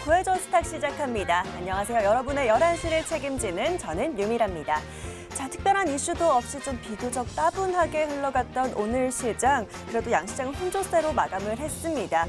부회조 스탁 시작합니다. 안녕하세요. 여러분의 11시를 책임지는 저는 유미라입니다. 자, 특별한 이슈도 없이 좀 비교적 따분하게 흘러갔던 오늘 시장. 그래도 양시장은 혼조세로 마감을 했습니다.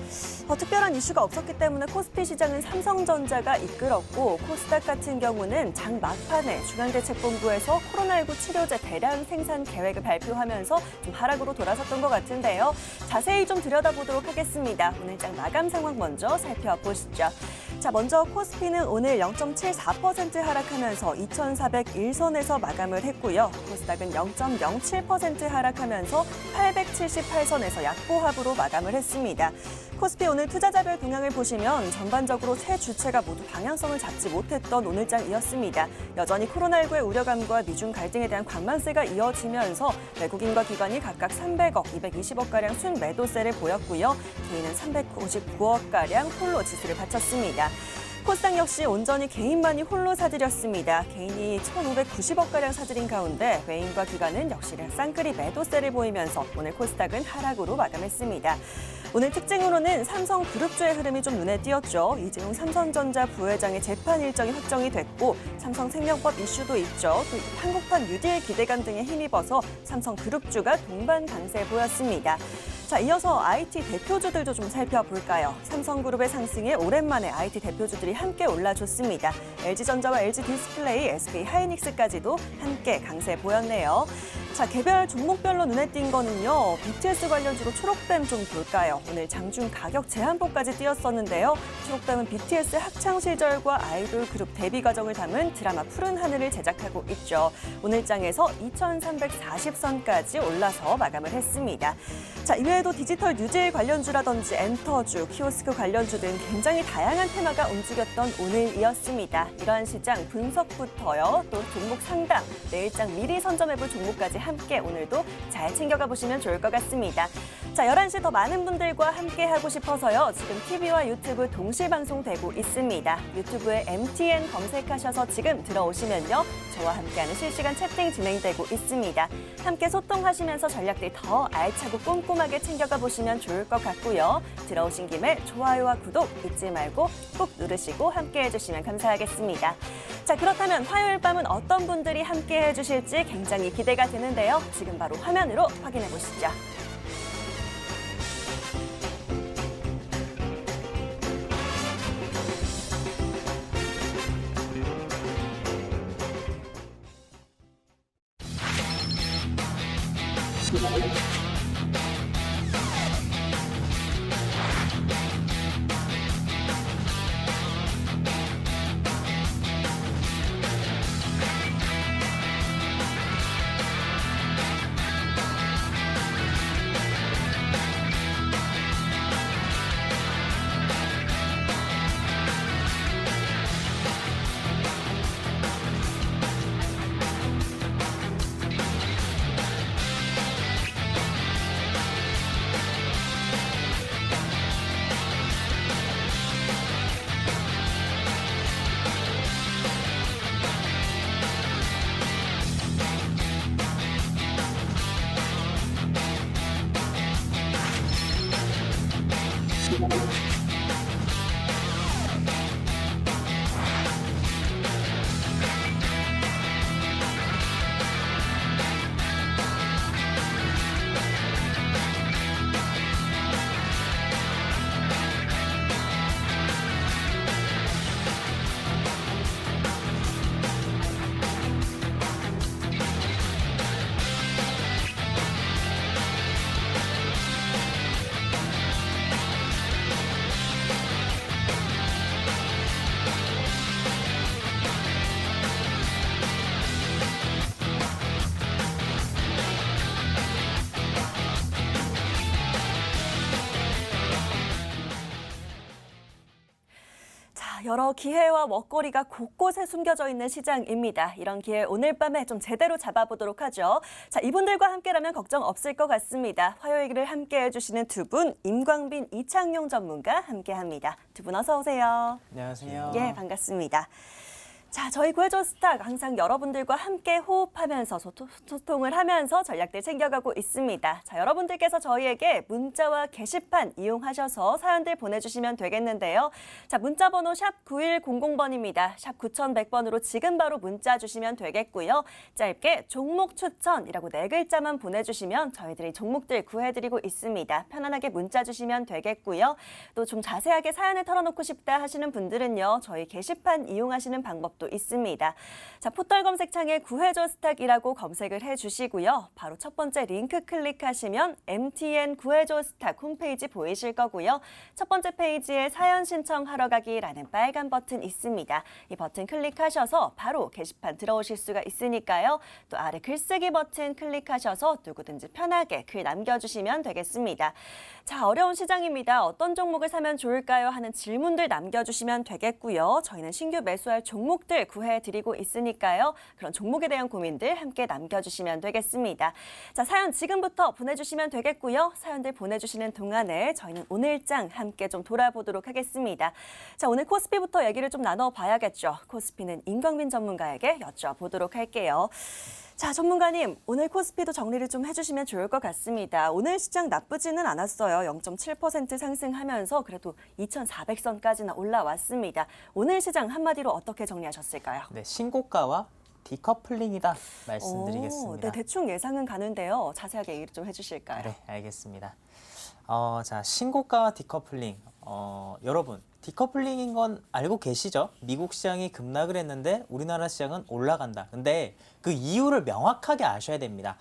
특별한 이슈가 없었기 때문에 코스피 시장은 삼성전자가 이끌었고 코스닥 같은 경우는 장 막판에 중앙대책본부에서 코로나19 치료제 대량 생산 계획을 발표하면서 좀 하락으로 돌아섰던 것 같은데요. 자세히 좀 들여다보도록 하겠습니다. 오늘 장 마감 상황 먼저 살펴보시죠. 자, 먼저 코스피는 오늘 0.74% 하락하면서 2,401선에서 마감을 했고요. 코스닥은 0.07% 하락하면서 878선에서 약보합으로 마감을 했습니다. 코스피 오늘 투자자별 동향을 보시면 전반적으로 세 주체가 모두 방향성을 잡지 못했던 오늘장이었습니다. 여전히 코로나19의 우려감과 미중 갈등에 대한 관망세가 이어지면서 외국인과 기관이 각각 300억, 220억가량 순매도세를 보였고요. 개인은 399억가량 홀로 지수를 바쳤습니다. 코스닥 역시 온전히 개인만이 홀로 사들였습니다. 개인이 1,590억가량 사들인 가운데 외인과 기관은 역시 쌍끌이 매도세를 보이면서 오늘 코스닥은 하락으로 마감했습니다. 오늘 특징으로는 삼성그룹주의 흐름이 좀 눈에 띄었죠. 이재용 삼성전자 부회장의 재판 일정이 확정이 됐고 삼성생명법 이슈도 있죠. 또 한국판 뉴딜 기대감 등에 힘입어서 삼성그룹주가 동반 강세 보였습니다. 자, 이어서 IT 대표주들도 좀 살펴볼까요? 삼성그룹의 상승에 오랜만에 IT 대표주들이 함께 올라줬습니다. LG전자와 LG디스플레이, SK하이닉스까지도 함께 강세 보였네요. 자, 개별 종목별로 눈에 띈 거는요. BTS 관련주로 초록뱀 좀 볼까요? 오늘 장중 가격 제한폭까지 띄었었는데요. 초록뱀은 BTS 학창 시절과 아이돌 그룹 데뷔 과정을 담은 드라마 푸른 하늘을 제작하고 있죠. 오늘 장에서 2,340선까지 올라서 마감을 했습니다. 자, 이외에도 디지털 뉴질 관련주라든지 엔터주, 키오스크 관련주 등 굉장히 다양한 테마가 움직였던 오늘이었습니다. 이러한 시장 분석부터요. 또 종목 상담, 내일장 미리 선점해볼 종목까지 함께 오늘도 잘 챙겨가 보시면 좋을 것 같습니다. 자, 11시 더 많은 분들과 함께 하고 싶어서요. 지금 TV와 유튜브 동시 방송되고 있습니다. 유튜브에 MTN 검색하셔서 지금 들어오시면요. 저와 함께하는 실시간 채팅 진행되고 있습니다. 함께 소통하시면서 전략들 더 알차고 꼼꼼하게 챙겨가 보시면 좋을 것 같고요. 들어오신 김에 좋아요와 구독 잊지 말고 꼭 누르시고 함께 해주시면 감사하겠습니다. 자, 그렇다면 화요일 밤은 어떤 분들이 함께 해주실지 굉장히 기대가 되는데요. 지금 바로 화면으로 확인해 보시죠. 여러 기회와 먹거리가 곳곳에 숨겨져 있는 시장입니다. 이런 기회 오늘 밤에 좀 제대로 잡아보도록 하죠. 자, 이분들과 함께라면 걱정 없을 것 같습니다. 화요일을 함께 해주시는 두 분, 임광빈, 이창용 전문가 함께합니다. 두 분 어서 오세요. 안녕하세요. 예, 반갑습니다. 자, 저희 구해줘 스탁 항상 여러분들과 함께 호흡하면서 소통을 하면서 전략들 챙겨가고 있습니다. 자, 여러분들께서 저희에게 문자와 게시판 이용하셔서 사연들 보내주시면 되겠는데요. 자, 문자 번호 샵 9100번입니다. 샵 9100번으로 지금 바로 문자 주시면 되겠고요. 짧게 종목 추천이라고 4글자만 보내주시면 저희들이 종목들 구해드리고 있습니다. 편안하게 문자 주시면 되겠고요. 또 좀 자세하게 사연을 털어놓고 싶다 하시는 분들은요. 저희 게시판 이용하시는 방법도 있습니다. 자, 포털 검색창에 구해줘 스탁이라고 검색을 해주시고요. 바로 첫 번째 링크 클릭하시면 MTN 구해줘 스탁 홈페이지 보이실 거고요. 첫 번째 페이지에 사연 신청하러 가기라는 빨간 버튼 있습니다. 이 버튼 클릭하셔서 바로 게시판 들어오실 수가 있으니까요. 또 아래 글쓰기 버튼 클릭하셔서 누구든지 편하게 글 남겨주시면 되겠습니다. 자, 어려운 시장입니다. 어떤 종목을 사면 좋을까요? 하는 질문들 남겨주시면 되겠고요. 저희는 신규 매수할 종목들 구해드리고 있으니까요. 그런 종목에 대한 고민들 함께 남겨주시면 되겠습니다. 자, 사연 지금부터 보내주시면 되겠고요. 사연들 보내주시는 동안에 저희는 오늘장 함께 좀 돌아보도록 하겠습니다. 자, 오늘 코스피부터 얘기를 좀 나눠봐야겠죠. 코스피는 임광민 전문가에게 여쭤보도록 할게요. 자, 전문가님, 오늘 코스피도 정리를 좀 해주시면 좋을 것 같습니다. 오늘 시장 나쁘지는 않았어요. 0.7% 상승하면서 그래도 2,400선까지나 올라왔습니다. 오늘 시장 한마디로 어떻게 정리하셨을까요? 네, 신고가와 디커플링이다 말씀드리겠습니다. 네, 대충 예상은 가는데요. 자세하게 얘기를 좀 해주실까요? 네, 알겠습니다. 자, 신고가와 디커플링. 여러분, 디커플링인 건 알고 계시죠? 미국 시장이 급락을 했는데 우리나라 시장은 올라간다. 근데 그 이유를 명확하게 아셔야 됩니다.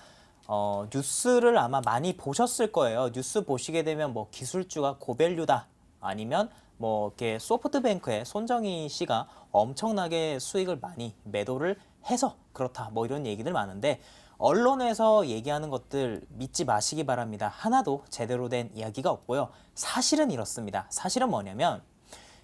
뉴스를 아마 많이 보셨을 거예요. 뉴스 보시게 되면 뭐 기술주가 고밸류다. 아니면 뭐 이렇게 소프트뱅크의 손정희 씨가 엄청나게 수익을 많이 매도를 해서 그렇다. 뭐 이런 얘기들 많은데 언론에서 얘기하는 것들 믿지 마시기 바랍니다. 하나도 제대로 된 이야기가 없고요. 사실은 이렇습니다. 사실은 뭐냐면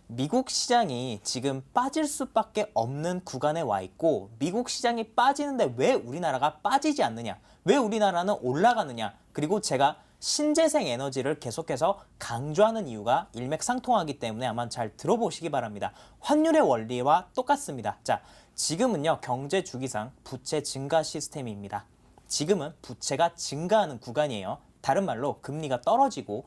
미국 시장이 지금 빠질 수밖에 없는 구간에 와 있고 미국 시장이 빠지는데 왜 우리나라가 빠지지 않느냐? 왜 우리나라는 올라가느냐? 그리고 제가 신재생 에너지를 계속해서 강조하는 이유가 일맥상통하기 때문에 아마 잘 들어보시기 바랍니다. 환율의 원리와 똑같습니다. 자, 지금은요 경제 주기상 부채 증가 시스템입니다. 지금은 부채가 증가하는 구간이에요. 다른 말로 금리가 떨어지고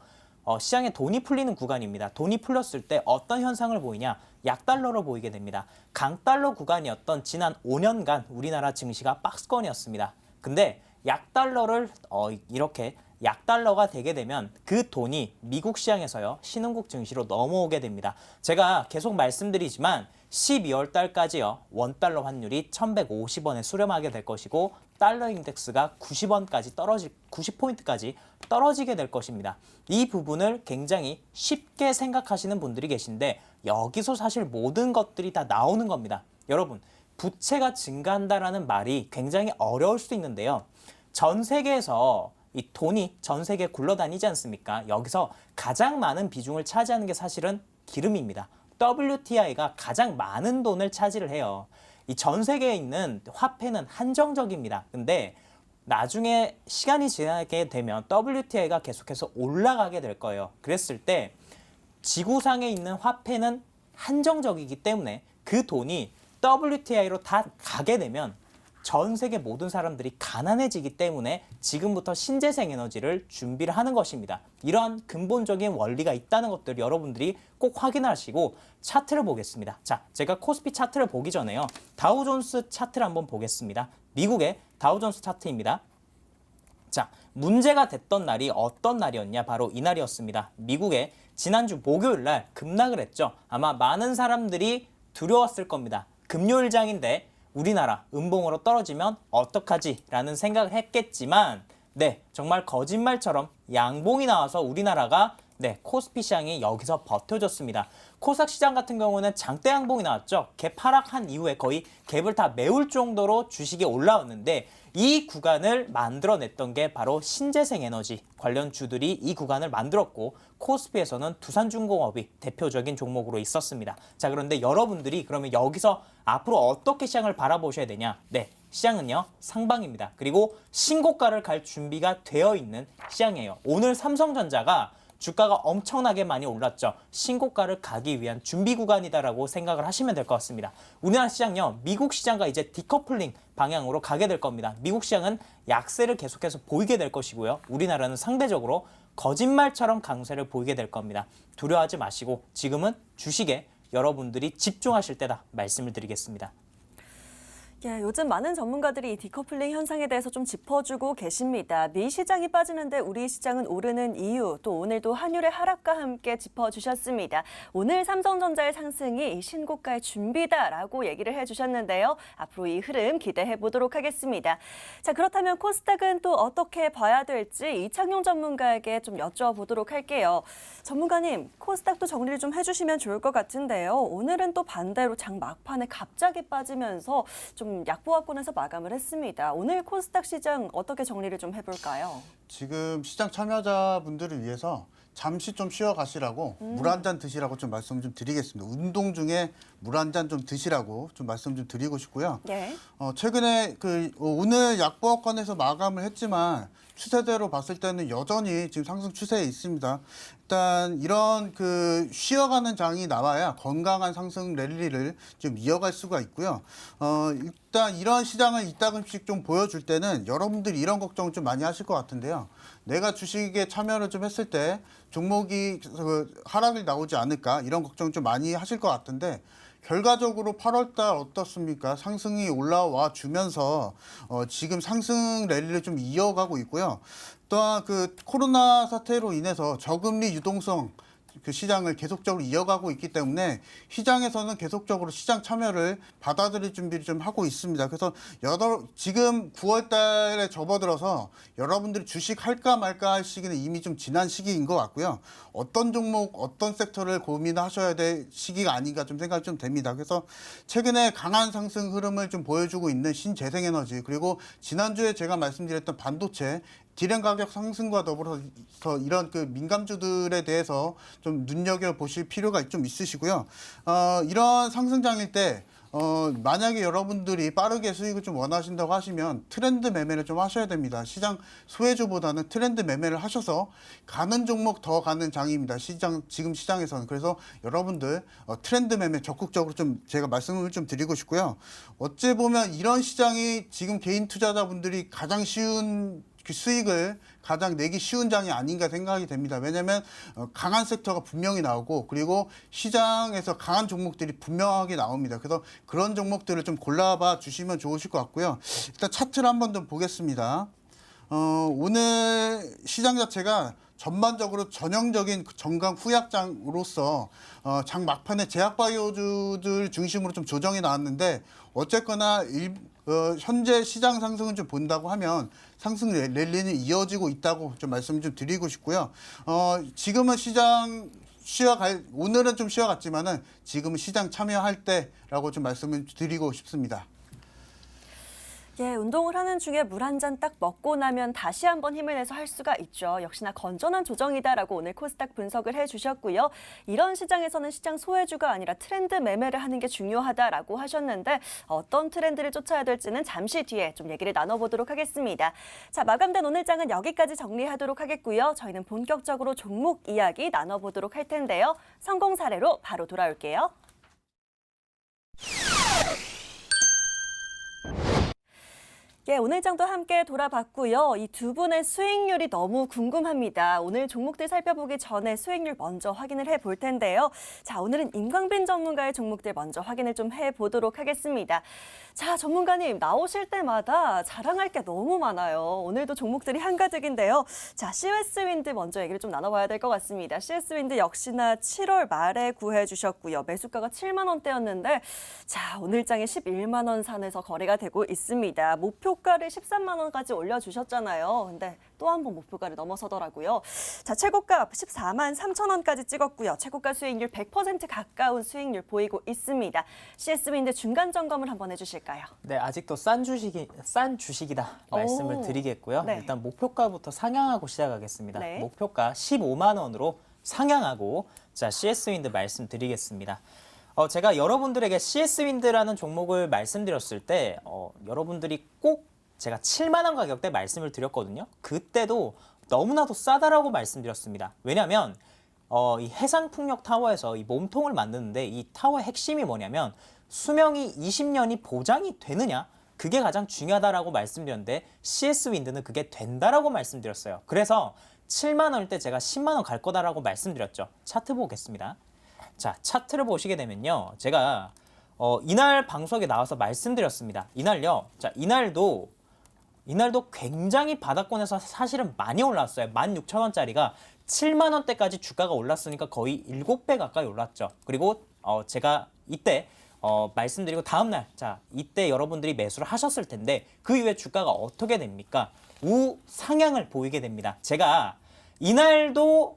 시장에 돈이 풀리는 구간입니다. 돈이 풀렸을 때 어떤 현상을 보이냐? 약달러로 보이게 됩니다. 강달러 구간이었던 지난 5년간 우리나라 증시가 박스권이었습니다. 근데 약달러를 이렇게 약달러가 되게 되면 그 돈이 미국 시장에서요 신흥국 증시로 넘어오게 됩니다. 제가 계속 말씀드리지만 12월 달까지요 원달러 환율이 1,150원에 수렴하게 될 것이고 달러 인덱스가 90포인트까지 떨어지게 될 것입니다. 이 부분을 굉장히 쉽게 생각하시는 분들이 계신데 여기서 사실 모든 것들이 다 나오는 겁니다. 여러분, 부채가 증가한다라는 말이 굉장히 어려울 수도 있는데요. 전 세계에서 이 돈이 전 세계에 굴러다니지 않습니까? 여기서 가장 많은 비중을 차지하는 게 사실은 기름입니다. WTI가 가장 많은 돈을 차지를 해요. 이 전 세계에 있는 화폐는 한정적입니다. 근데 나중에 시간이 지나게 되면 WTI가 계속해서 올라가게 될 거예요. 그랬을 때 지구상에 있는 화폐는 한정적이기 때문에 그 돈이 WTI로 다 가게 되면 전 세계 모든 사람들이 가난해지기 때문에 지금부터 신재생 에너지를 준비를 하는 것입니다. 이러한 근본적인 원리가 있다는 것들 여러분들이 꼭 확인하시고 차트를 보겠습니다. 자, 제가 코스피 차트를 보기 전에요. 다우존스 차트를 한번 보겠습니다. 미국의 다우존스 차트입니다. 자, 문제가 됐던 날이 어떤 날이었냐? 바로 이 날이었습니다. 미국의 지난주 목요일 날 급락을 했죠. 아마 많은 사람들이 두려웠을 겁니다. 금요일장인데 우리나라 음봉으로 떨어지면 어떡하지? 라는 생각을 했겠지만 네, 정말 거짓말처럼 양봉이 나와서 우리나라가 코스피 시장이 여기서 버텨줬습니다. 코스닥 시장 같은 경우는 장대 양봉이 나왔죠. 갭 하락한 이후에 거의 갭을 다 메울 정도로 주식이 올라왔는데 이 구간을 만들어냈던 게 바로 신재생 에너지 관련 주들이 이 구간을 만들었고 코스피에서는 두산중공업이 대표적인 종목으로 있었습니다. 자, 그런데 여러분들이 그러면 여기서 앞으로 어떻게 시장을 바라보셔야 되냐? 네, 시장은요 상방입니다. 그리고 신고가를 갈 준비가 되어 있는 시장이에요. 오늘 삼성전자가 주가가 엄청나게 많이 올랐죠. 신고가를 가기 위한 준비 구간이다라고 생각을 하시면 될 것 같습니다. 우리나라 시장요, 미국 시장과 이제 디커플링 방향으로 가게 될 겁니다. 미국 시장은 약세를 계속해서 보이게 될 것이고요. 우리나라는 상대적으로 거짓말처럼 강세를 보이게 될 겁니다. 두려워하지 마시고 지금은 주식에 여러분들이 집중하실 때다 말씀을 드리겠습니다. 예, 요즘 많은 전문가들이 이 디커플링 현상에 대해서 좀 짚어주고 계십니다. 미 시장이 빠지는데 우리 시장은 오르는 이유, 또 오늘도 환율의 하락과 함께 짚어주셨습니다. 오늘 삼성전자의 상승이 이 신고가의 준비다라고 얘기를 해주셨는데요. 앞으로 이 흐름 기대해 보도록 하겠습니다. 자, 그렇다면 코스닥은 또 어떻게 봐야 될지 이창용 전문가에게 좀 여쭤보도록 할게요. 전문가님, 코스닥도 정리를 좀 해주시면 좋을 것 같은데요. 오늘은 또 반대로 장 막판에 갑자기 빠지면서 좀 약보합권에서 마감을 했습니다. 오늘 코스닥 시장 어떻게 정리를 좀 해볼까요? 지금 시장 참여자분들을 위해서 잠시 좀 쉬어 가시라고 물 한 잔 드시라고 좀 말씀 좀 드리겠습니다. 운동 중에 물 한 잔 좀 드시라고 좀 말씀 좀 드리고 싶고요. 네. 최근에 오늘 약보합권에서 마감을 했지만 추세대로 봤을 때는 여전히 지금 상승 추세에 있습니다. 일단 이런 쉬어가는 장이 나와야 건강한 상승 랠리를 좀 이어갈 수가 있고요. 일단 이런 시장을 이따금씩 좀 보여줄 때는 여러분들이 이런 걱정을 좀 많이 하실 것 같은데요. 내가 주식에 참여를 좀 했을 때 종목이 하락이 나오지 않을까 이런 걱정 좀 많이 하실 것 같은데 결과적으로 8월달 어떻습니까? 상승이 올라와 주면서 지금 상승 랠리를 좀 이어가고 있고요. 또한 코로나 사태로 인해서 저금리 유동성 시장을 계속적으로 이어가고 있기 때문에 시장에서는 계속적으로 시장 참여를 받아들일 준비를 좀 하고 있습니다. 그래서 지금 9월 달에 접어들어서 여러분들이 주식 할까 말까 할 시기는 이미 좀 지난 시기인 것 같고요. 어떤 종목, 어떤 섹터를 고민하셔야 될 시기가 아닌가 좀 생각이 좀 됩니다. 그래서 최근에 강한 상승 흐름을 좀 보여주고 있는 신재생에너지, 그리고 지난주에 제가 말씀드렸던 반도체, 디램 가격 상승과 더불어서 이런 민감주들에 대해서 좀 눈여겨보실 필요가 좀 있으시고요. 이런 상승장일 때 만약에 여러분들이 빠르게 수익을 좀 원하신다고 하시면 트렌드 매매를 좀 하셔야 됩니다. 시장 소외주보다는 트렌드 매매를 하셔서 가는 종목 더 가는 장입니다. 지금 시장에서는. 그래서 여러분들 트렌드 매매 적극적으로 좀 제가 말씀을 좀 드리고 싶고요. 어찌 보면 이런 시장이 지금 개인 투자자분들이 가장 쉬운 수익을 가장 내기 쉬운 장이 아닌가 생각이 됩니다. 왜냐하면 강한 섹터가 분명히 나오고, 그리고 시장에서 강한 종목들이 분명하게 나옵니다. 그래서 그런 종목들을 좀 골라봐 주시면 좋으실 것 같고요. 일단 차트를 한번 좀 보겠습니다. 오늘 시장 자체가 전반적으로 전형적인 정강 후약장으로서 장 막판에 제약바이오주들 중심으로 좀 조정이 나왔는데, 어쨌거나 현재 시장 상승을 좀 본다고 하면 상승 랠리는 이어지고 있다고 좀 말씀 좀 드리고 싶고요. 지금은 오늘은 좀 쉬어갔지만은 지금은 시장 참여할 때라고 좀 말씀을 드리고 싶습니다. 예, 운동을 하는 중에 물 한 잔 딱 먹고 나면 다시 한번 힘을 내서 할 수가 있죠. 역시나 건전한 조정이다라고 오늘 코스닥 분석을 해주셨고요. 이런 시장에서는 시장 소외주가 아니라 트렌드 매매를 하는 게 중요하다라고 하셨는데 어떤 트렌드를 쫓아야 될지는 잠시 뒤에 좀 얘기를 나눠보도록 하겠습니다. 자, 마감된 오늘 장은 여기까지 정리하도록 하겠고요. 저희는 본격적으로 종목 이야기 나눠보도록 할 텐데요. 성공 사례로 바로 돌아올게요. 예, 오늘 장도 함께 돌아봤고요. 이 두 분의 수익률이 너무 궁금합니다. 오늘 종목들 살펴보기 전에 수익률 먼저 확인을 해볼 텐데요. 자, 오늘은 임광빈 전문가의 종목들 먼저 확인을 좀 해보도록 하겠습니다. 자, 전문가님 나오실 때마다 자랑할 게 너무 많아요. 오늘도 종목들이 한가득인데요. 자, CS윈드 먼저 얘기를 좀 나눠봐야 될 것 같습니다. CS윈드 역시나 7월 말에 구해주셨고요. 매수가가 7만 원대였는데 자, 오늘 장에 11만 원 선에서 거래가 되고 있습니다. 목표가를 13만 원까지 올려주셨잖아요. 근데 또 한 번 목표가를 넘어서더라고요. 자, 최고가 14만 3천 원까지 찍었고요. 최고가 수익률 100% 가까운 수익률 보이고 있습니다. CS윈드 중간 점검을 한번 해주실까요? 네, 아직도 싼 주식이다 말씀을 드리겠고요. 네. 일단 목표가부터 상향하고 시작하겠습니다. 네. 목표가 15만 원으로 상향하고 자, CS윈드 말씀드리겠습니다. 제가 여러분들에게 CS윈드라는 종목을 말씀드렸을 때 여러분들이 꼭 제가 7만 원 가격대 말씀을 드렸거든요. 그때도 너무나도 싸다라고 말씀드렸습니다. 왜냐하면 이 해상풍력 타워에서 이 몸통을 만드는데 이 타워의 핵심이 뭐냐면 수명이 20년이 보장이 되느냐? 그게 가장 중요하다라고 말씀드렸는데 CS 윈드는 그게 된다라고 말씀드렸어요. 그래서 7만 원일 때 제가 10만 원 갈 거다라고 말씀드렸죠. 차트 보겠습니다. 자, 차트를 보시게 되면요. 제가 이날 방송에 나와서 말씀드렸습니다. 이날요. 자, 이날도 굉장히 바닥권에서 사실은 많이 올랐어요. 16,000원짜리가 7만 원대까지 주가가 올랐으니까 거의 7배 가까이 올랐죠. 그리고 제가 이때 말씀드리고 다음날, 자, 이때 여러분들이 매수를 하셨을 텐데 그 이후에 주가가 어떻게 됩니까? 우상향을 보이게 됩니다. 제가 이날도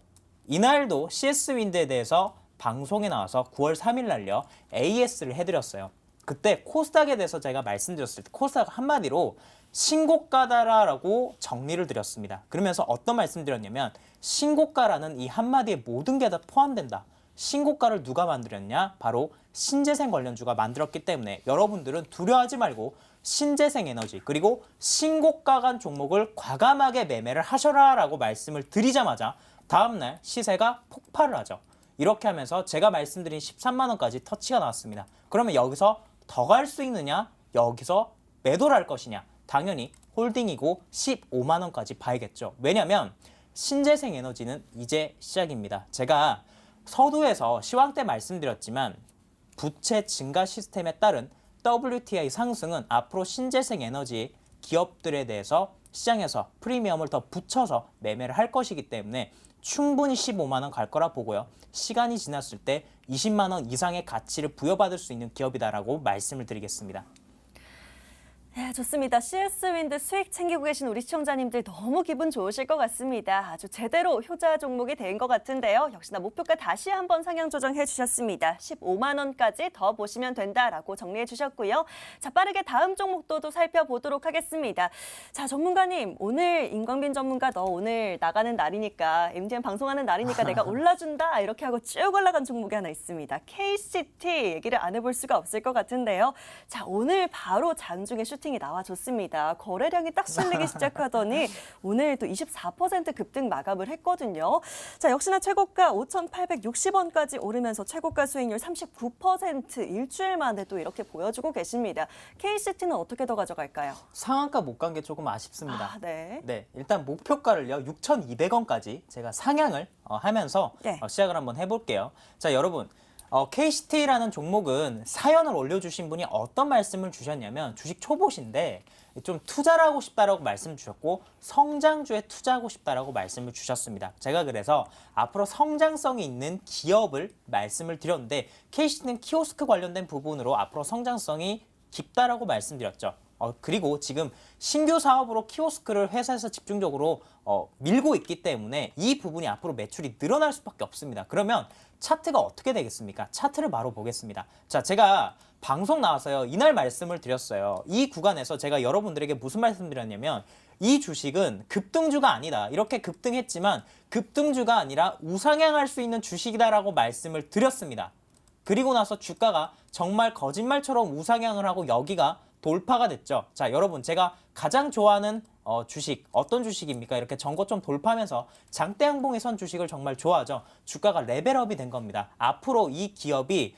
CS 윈드에 대해서 방송에 나와서 9월 3일 날요 AS를 해드렸어요. 그때 코스닥에 대해서 제가 말씀드렸을 때 코스닥 한마디로 신고가다라고 정리를 드렸습니다. 그러면서 어떤 말씀 드렸냐면 신고가라는 이 한마디에 모든 게 다 포함된다. 신고가를 누가 만들었냐? 바로 신재생 관련주가 만들었기 때문에 여러분들은 두려워하지 말고 신재생 에너지 그리고 신고가 간 종목을 과감하게 매매를 하셔라라고 말씀을 드리자마자 다음날 시세가 폭발을 하죠. 이렇게 하면서 제가 말씀드린 13만 원까지 터치가 나왔습니다. 그러면 여기서 더 갈 수 있느냐? 여기서 매도를 할 것이냐? 당연히 홀딩이고 15만 원까지 봐야겠죠. 왜냐하면 신재생 에너지는 이제 시작입니다. 제가 서두에서 시황 때 말씀드렸지만 부채 증가 시스템에 따른 WTI 상승은 앞으로 신재생 에너지 기업들에 대해서 시장에서 프리미엄을 더 붙여서 매매를 할 것이기 때문에 충분히 15만 원 갈 거라 보고요. 시간이 지났을 때 20만 원 이상의 가치를 부여받을 수 있는 기업이다라고 말씀을 드리겠습니다. 네, 좋습니다. CS 윈드 수익 챙기고 계신 우리 시청자님들 너무 기분 좋으실 것 같습니다. 아주 제대로 효자 종목이 된 것 같은데요. 역시나 목표가 다시 한번 상향 조정해 주셨습니다. 15만 원까지 더 보시면 된다라고 정리해 주셨고요. 자, 빠르게 다음 종목도 또 살펴보도록 하겠습니다. 자, 전문가님, 오늘 임광빈 전문가 너 오늘 나가는 날이니까 MDN 방송하는 날이니까 내가 올라준다 이렇게 하고 쭉 올라간 종목이 하나 있습니다. KCT 얘기를 안 해볼 수가 없을 것 같은데요. 자, 오늘 바로 장중에 슈팅이 나와줬습니다. 거래량이 딱 실리기 시작하더니 오늘 또 24% 급등 마감을 했거든요. 자, 역시나 최고가 5,860원까지 오르면서 최고가 수익률 39% 일주일 만에 또 이렇게 보여주고 계십니다. KCT는 어떻게 더 가져갈까요? 상한가 못 간 게 조금 아쉽습니다. 네. 네, 일단 목표가를요 6,200원까지 제가 상향을 하면서 네. 시작을 한번 해볼게요. 자, 여러분. KCT라는 종목은 사연을 올려주신 분이 어떤 말씀을 주셨냐면 주식 초보신데 좀 투자를 하고 싶다라고 말씀 주셨고 성장주에 투자하고 싶다라고 말씀을 주셨습니다. 제가 그래서 앞으로 성장성이 있는 기업을 말씀을 드렸는데 KCT는 키오스크 관련된 부분으로 앞으로 성장성이 깊다라고 말씀드렸죠. 그리고 지금 신규 사업으로 키오스크를 회사에서 집중적으로 밀고 있기 때문에 이 부분이 앞으로 매출이 늘어날 수밖에 없습니다. 그러면 차트가 어떻게 되겠습니까? 차트를 바로 보겠습니다. 자, 제가 방송 나와서요. 이날 말씀을 드렸어요. 이 구간에서 제가 여러분들에게 무슨 말씀 드렸냐면 이 주식은 급등주가 아니다. 이렇게 급등했지만 급등주가 아니라 우상향할 수 있는 주식이다라고 말씀을 드렸습니다. 그리고 나서 주가가 정말 거짓말처럼 우상향을 하고 여기가 돌파가 됐죠. 자, 여러분 제가 가장 좋아하는 주식 어떤 주식입니까? 이렇게 전고점 돌파하면서 장대 양봉에 선 주식을 정말 좋아하죠. 주가가 레벨업이 된 겁니다. 앞으로 이 기업이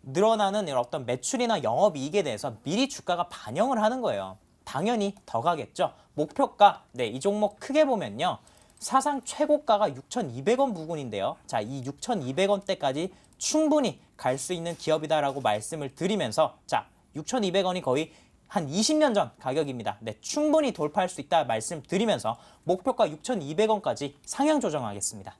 늘어나는 어떤 매출이나 영업이익에 대해서 미리 주가가 반영을 하는 거예요. 당연히 더 가겠죠. 목표가, 네, 이 종목 크게 보면요. 사상 최고가가 6,200원 부근인데요. 자, 이 6,200원대까지 충분히 갈 수 있는 기업이다라고 말씀을 드리면서 자, 6,200원이 거의 한 20년 전 가격입니다. 네, 충분히 돌파할 수 있다 말씀드리면서 목표가 6,200원까지 상향 조정하겠습니다.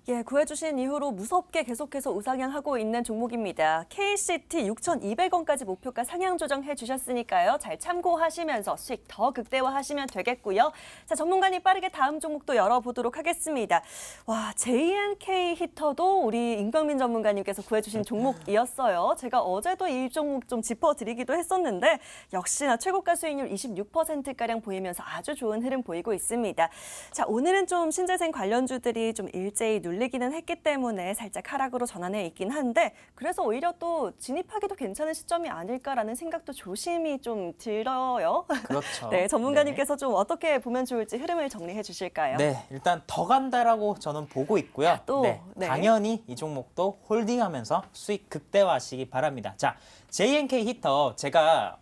예, 구해주신 이후로 무섭게 계속해서 우상향하고 있는 종목입니다. KCT 6,200원까지 목표가 상향 조정해 주셨으니까요. 잘 참고하시면서 수익 더 극대화하시면 되겠고요. 자, 전문가님 빠르게 다음 종목도 열어보도록 하겠습니다. 와, JNK 히터도 우리 임광민 전문가님께서 구해주신 종목이었어요. 제가 어제도 이 종목 좀 짚어드리기도 했었는데 역시나 최고가 수익률 26%가량 보이면서 아주 좋은 흐름 보이고 있습니다. 자, 오늘은 좀 신재생 관련주들이 좀 일제히 눌 눌리기는 했기 때문에 살짝 하락으로 전환해 있긴 한데 그래서 오히려 또 진입하기도 괜찮은 시점이 아닐까라는 생각도 조심히 좀 들어요. 그렇죠. 네, 전문가님께서 좀 어떻게 보면 좋을지 흐름을 정리해 주실까요? 네, 일단 더 간다라고 저는 보고 있고요. 또, 네, 네. 당연히 이 종목도 홀딩하면서 수익 극대화하시기 바랍니다. 자, JNK 히터 제가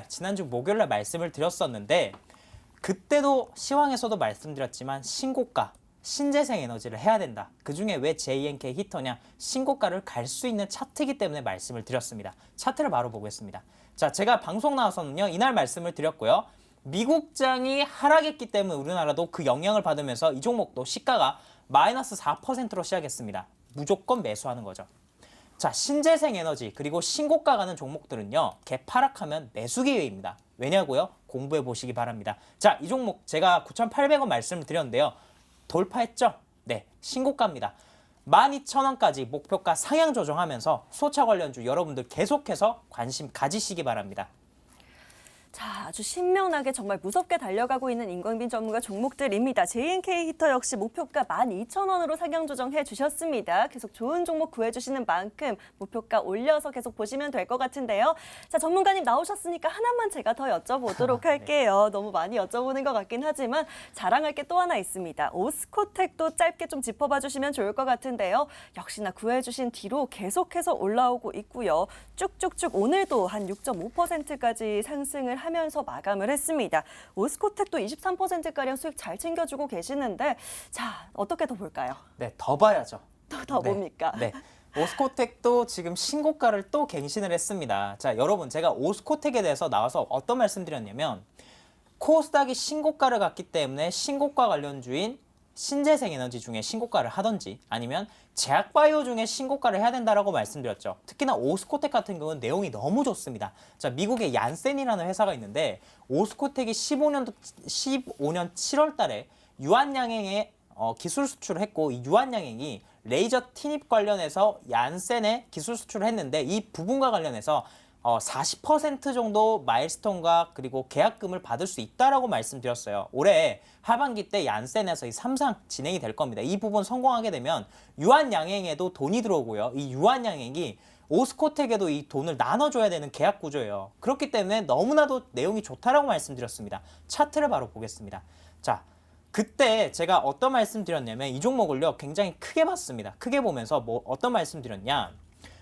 지난주 목요일 날 말씀을 드렸었는데 그때도 시황에서도 말씀드렸지만 신고가, 신재생 에너지를 해야 된다. 그중에 왜 JNK 히터냐? 신고가를 갈 수 있는 차트이기 때문에 말씀을 드렸습니다. 차트를 바로 보겠습니다. 자, 제가 방송 나와서는요. 이날 말씀을 드렸고요. 미국장이 하락했기 때문에 우리나라도 그 영향을 받으면서 이 종목도 시가가 마이너스 4%로 시작했습니다. 무조건 매수하는 거죠. 자, 신재생 에너지 그리고 신고가 가는 종목들은요. 개파락하면 매수 기회입니다. 왜냐고요? 공부해 보시기 바랍니다. 자, 이 종목 제가 9,800원 말씀을 드렸는데요. 돌파했죠? 네, 신고가입니다. 12,000원까지 목표가 상향 조정하면서 소차 관련주 여러분들 계속해서 관심 가지시기 바랍니다. 자, 아주 신명나게 정말 무섭게 달려가고 있는 임광빈 전문가 종목들입니다. JNK 히터 역시 목표가 12,000원으로 상향 조정해 주셨습니다. 계속 좋은 종목 구해주시는 만큼 목표가 올려서 계속 보시면 될 것 같은데요. 자, 전문가님 나오셨으니까 하나만 제가 더 여쭤보도록 할게요. 너무 많이 여쭤보는 것 같긴 하지만 자랑할 게 또 하나 있습니다. 오스코텍도 짧게 좀 짚어봐 주시면 좋을 것 같은데요. 역시나 구해주신 뒤로 계속해서 올라오고 있고요. 쭉쭉쭉 오늘도 한 6.5%까지 상승을 하면서 마감을 했습니다. 오스코텍도 23%가량 수익 잘 챙겨주고 계시는데 자, 어떻게 더 볼까요? 네, 더 봐야죠. 더 네, 뭡니까? 네. 오스코텍도 지금 신고가를 또 갱신을 했습니다. 자, 여러분 제가 오스코텍에 대해서 나와서 어떤 말씀 드렸냐면 코스닥이 신고가를 갔기 때문에 신고가 관련주인 신재생 에너지 중에 신고가를 하든지 아니면 제약바이오 중에 신고가를 해야 된다라고 말씀드렸죠. 특히나 오스코텍 같은 경우는 내용이 너무 좋습니다. 자, 미국의 얀센이라는 회사가 있는데 오스코텍이 15년 7월 달에 유한양행에 기술 수출을 했고 이 유한양행이 레이저 티닙 관련해서 얀센에 기술 수출을 했는데 이 부분과 관련해서 40% 정도 마일스톤과 그리고 계약금을 받을 수 있다라고 말씀드렸어요. 올해 하반기 때 얀센에서 이 3상 진행이 될 겁니다. 이 부분 성공하게 되면 유한양행에도 돈이 들어오고요. 이 유한양행이 오스코텍에도 이 돈을 나눠줘야 되는 계약 구조예요. 그렇기 때문에 너무나도 내용이 좋다라고 말씀드렸습니다. 차트를 바로 보겠습니다. 자, 그때 제가 어떤 말씀 드렸냐면 이 종목을요 굉장히 크게 봤습니다. 크게 보면서 어떤 말씀 드렸냐,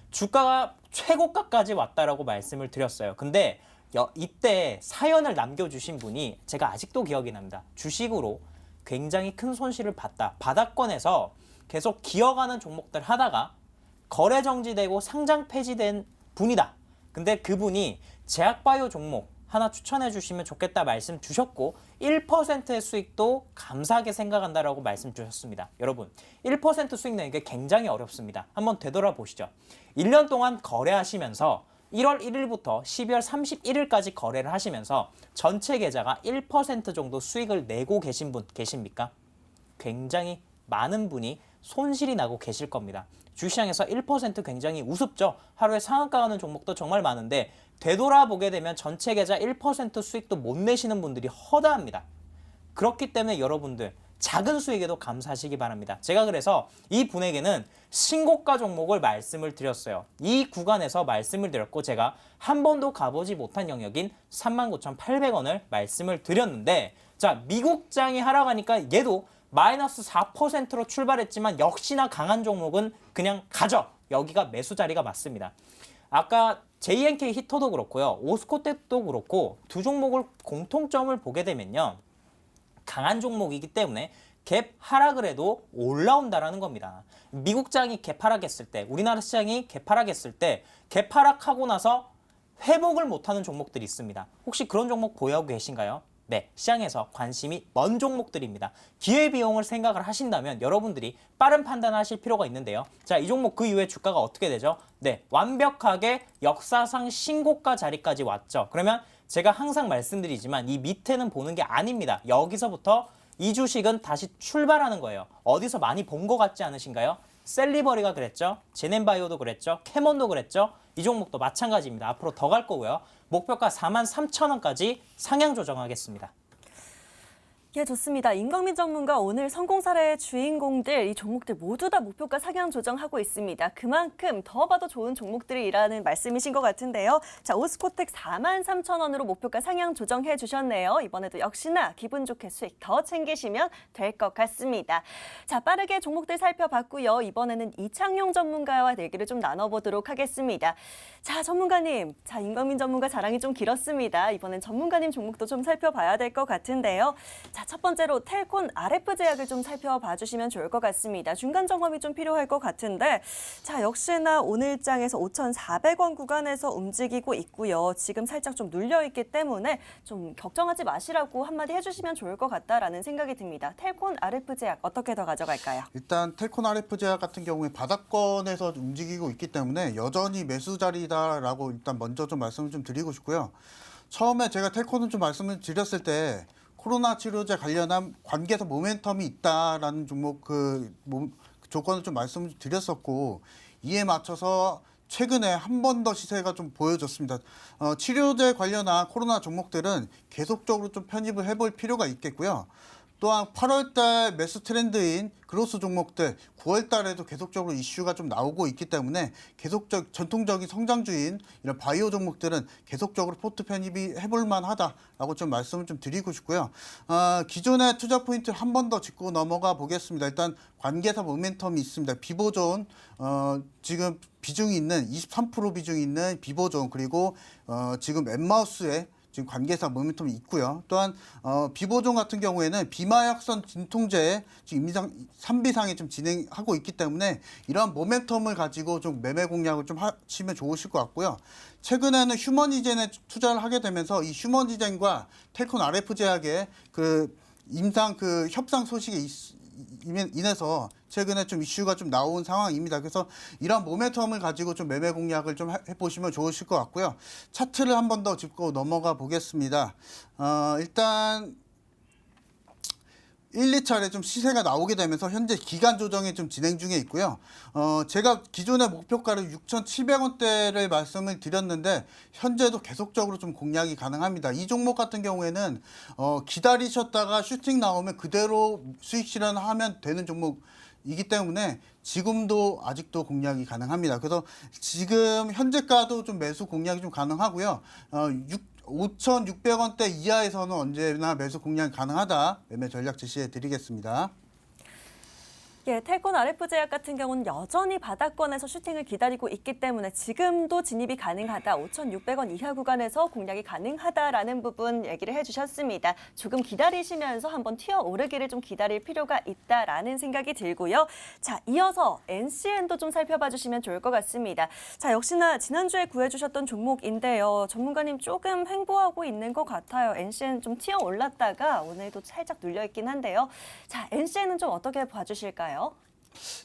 주가가 최고가까지 왔다라고 말씀을 드렸어요. 근데 이때 사연을 남겨주신 분이 제가 아직도 기억이 납니다. 주식으로 굉장히 큰 손실을 봤다. 바닥권에서 계속 기어가는 종목들 하다가 거래 정지되고 상장 폐지된 분이다. 근데 그분이 제약바이오 종목 하나 추천해 주시면 좋겠다 말씀 주셨고 1%의 수익도 감사하게 생각한다라고 말씀 주셨습니다. 여러분 1% 수익 내는 게 굉장히 어렵습니다. 한번 되돌아보시죠. 1년 동안 거래하시면서 1월 1일부터 12월 31일까지 거래를 하시면서 전체 계좌가 1% 정도 수익을 내고 계신 분 계십니까? 굉장히 많은 분이 손실이 나고 계실 겁니다. 주시장에서 1% 굉장히 우습죠. 하루에 상한가 가는 종목도 정말 많은데 되돌아보게 되면 전체 계좌 1% 수익도 못 내시는 분들이 허다합니다. 그렇기 때문에 여러분들 작은 수익에도 감사하시기 바랍니다. 제가 그래서 이 분에게는 신고가 종목을 말씀을 드렸어요. 이 구간에서 말씀을 드렸고 제가 한 번도 가보지 못한 영역인 39,800원을 말씀을 드렸는데 자, 미국장이 하락하니까 얘도 마이너스 4%로 출발했지만 역시나 강한 종목은 그냥 가죠. 여기가 매수 자리가 맞습니다. 아까 JNK 히터도 그렇고요. 오스코텍도 그렇고 두 종목을 공통점을 보게 되면요. 강한 종목이기 때문에 갭 하락을 해도 올라온다라는 겁니다. 미국장이 갭 하락했을 때, 우리나라 시장이 갭 하락했을 때 갭 하락하고 나서 회복을 못하는 종목들이 있습니다. 혹시 그런 종목 보유하고 계신가요? 네, 시장에서 관심이 먼 종목들입니다. 기회비용을 생각을 하신다면 여러분들이 빠른 판단을 하실 필요가 있는데요. 자, 이 종목 그 이후에 주가가 어떻게 되죠? 네, 완벽하게 역사상 신고가 자리까지 왔죠. 그러면 제가 항상 말씀드리지만 이 밑에는 보는 게 아닙니다. 여기서부터 이 주식은 다시 출발하는 거예요. 어디서 많이 본 것 같지 않으신가요? 셀리버리가 그랬죠. 제넨바이오도 그랬죠. 캐몬도 그랬죠. 이 종목도 마찬가지입니다. 앞으로 더 갈 거고요. 목표가 43,000원까지 상향 조정하겠습니다. 예, 좋습니다. 임광민 전문가 오늘 성공 사례의 주인공들, 이 종목들 모두 다 목표가 상향 조정하고 있습니다. 그만큼 더 봐도 좋은 종목들이라는 말씀이신 것 같은데요. 자, 오스코텍 43,000원으로 목표가 상향 조정해 주셨네요. 이번에도 역시나 기분 좋게 수익 더 챙기시면 될 것 같습니다. 자, 빠르게 종목들 살펴봤고요. 이번에는 이창용 전문가와 얘기를 좀 나눠보도록 하겠습니다. 자, 전문가님. 자, 임광민 전문가 자랑이 좀 길었습니다. 이번엔 전문가님 종목도 좀 살펴봐야 될 것 같은데요. 자, 첫 번째로 텔콘 RF 제약을 좀 살펴봐 주시면 좋을 것 같습니다. 중간 점검이 좀 필요할 것 같은데, 자, 역시나 오늘장에서 5,400원 구간에서 움직이고 있고요. 지금 살짝 좀 눌려 있기 때문에 좀 걱정하지 마시라고 한마디 해주시면 좋을 것 같다라는 생각이 듭니다. 텔콘 RF 제약 어떻게 더 가져갈까요? 일단 텔콘 RF 제약 같은 경우에 바닥권에서 움직이고 있기 때문에 여전히 매수 자리다라고 일단 먼저 좀 말씀을 좀 드리고 싶고요. 처음에 제가 텔콘은 좀 말씀을 드렸을 때 코로나 치료제 관련한 관계에서 모멘텀이 있다라는 종목 그 조건을 좀 말씀을 드렸었고, 이에 맞춰서 최근에 한 번 더 시세가 좀 보여졌습니다. 치료제 관련한 코로나 종목들은 계속적으로 좀 편입을 해볼 필요가 있겠고요. 또한 8월 달 매수 트렌드인 그로스 종목들 9월 달에도 계속적으로 이슈가 좀 나오고 있기 때문에 전통적인 성장주인 이런 바이오 종목들은 계속적으로 포트 편입이 해볼 만하다라고 좀 말씀을 좀 드리고 싶고요. 기존의 투자 포인트를 한 번 더 짚고 넘어가 보겠습니다. 일단 관계사 모멘텀이 있습니다. 비보존 지금 비중이 있는 23% 비중이 있는 비보존, 그리고 지금 엠마우스에 지금 관계사 모멘텀이 있고요. 또한 비보존 같은 경우에는 비마약선 진통제 지금 임상 3비상에 좀 진행하고 있기 때문에 이러한 모멘텀을 가지고 좀 매매 공략을 좀 하시면 좋으실 것 같고요. 최근에는 휴머니젠에 투자를 하게 되면서 이 휴머니젠과 텔콘 RF 제약의 그 임상 그 협상 소식이 인해서 최근에 좀 이슈가 좀 나온 상황입니다. 그래서 이런 모멘텀을 가지고 좀 매매 공략을 좀 해보시면 좋으실 것 같고요. 차트를 한 번 더 짚고 넘어가 보겠습니다. 일단 1, 2차례 좀 시세가 나오게 되면서 현재 기간 조정이 좀 진행 중에 있고요. 제가 기존의 목표가를 6,700원대를 말씀을 드렸는데 현재도 계속적으로 좀 공략이 가능합니다. 이 종목 같은 경우에는 기다리셨다가 슈팅 나오면 그대로 수익 실현하면 되는 종목이기 때문에 지금도 아직도 공략이 가능합니다. 그래서 지금 현재가도 좀 매수 공략이 좀 가능하고요. 5,600원대 이하에서는 언제나 매수 공략이 가능하다. 매매 전략 제시해 드리겠습니다. 예, 텔콘 RF 제약 같은 경우는 여전히 바닥권에서 슈팅을 기다리고 있기 때문에 지금도 진입이 가능하다. 5,600원 이하 구간에서 공략이 가능하다라는 부분 얘기를 해주셨습니다. 조금 기다리시면서 한번 튀어오르기를 좀 기다릴 필요가 있다라는 생각이 들고요. 자, 이어서 NCN도 좀 살펴봐 주시면 좋을 것 같습니다. 자, 역시나 지난주에 구해주셨던 종목인데요. 전문가님 조금 횡보하고 있는 것 같아요. NCN 좀 튀어올랐다가 오늘도 살짝 눌려있긴 한데요. 자, NCN은 좀 어떻게 봐주실까요?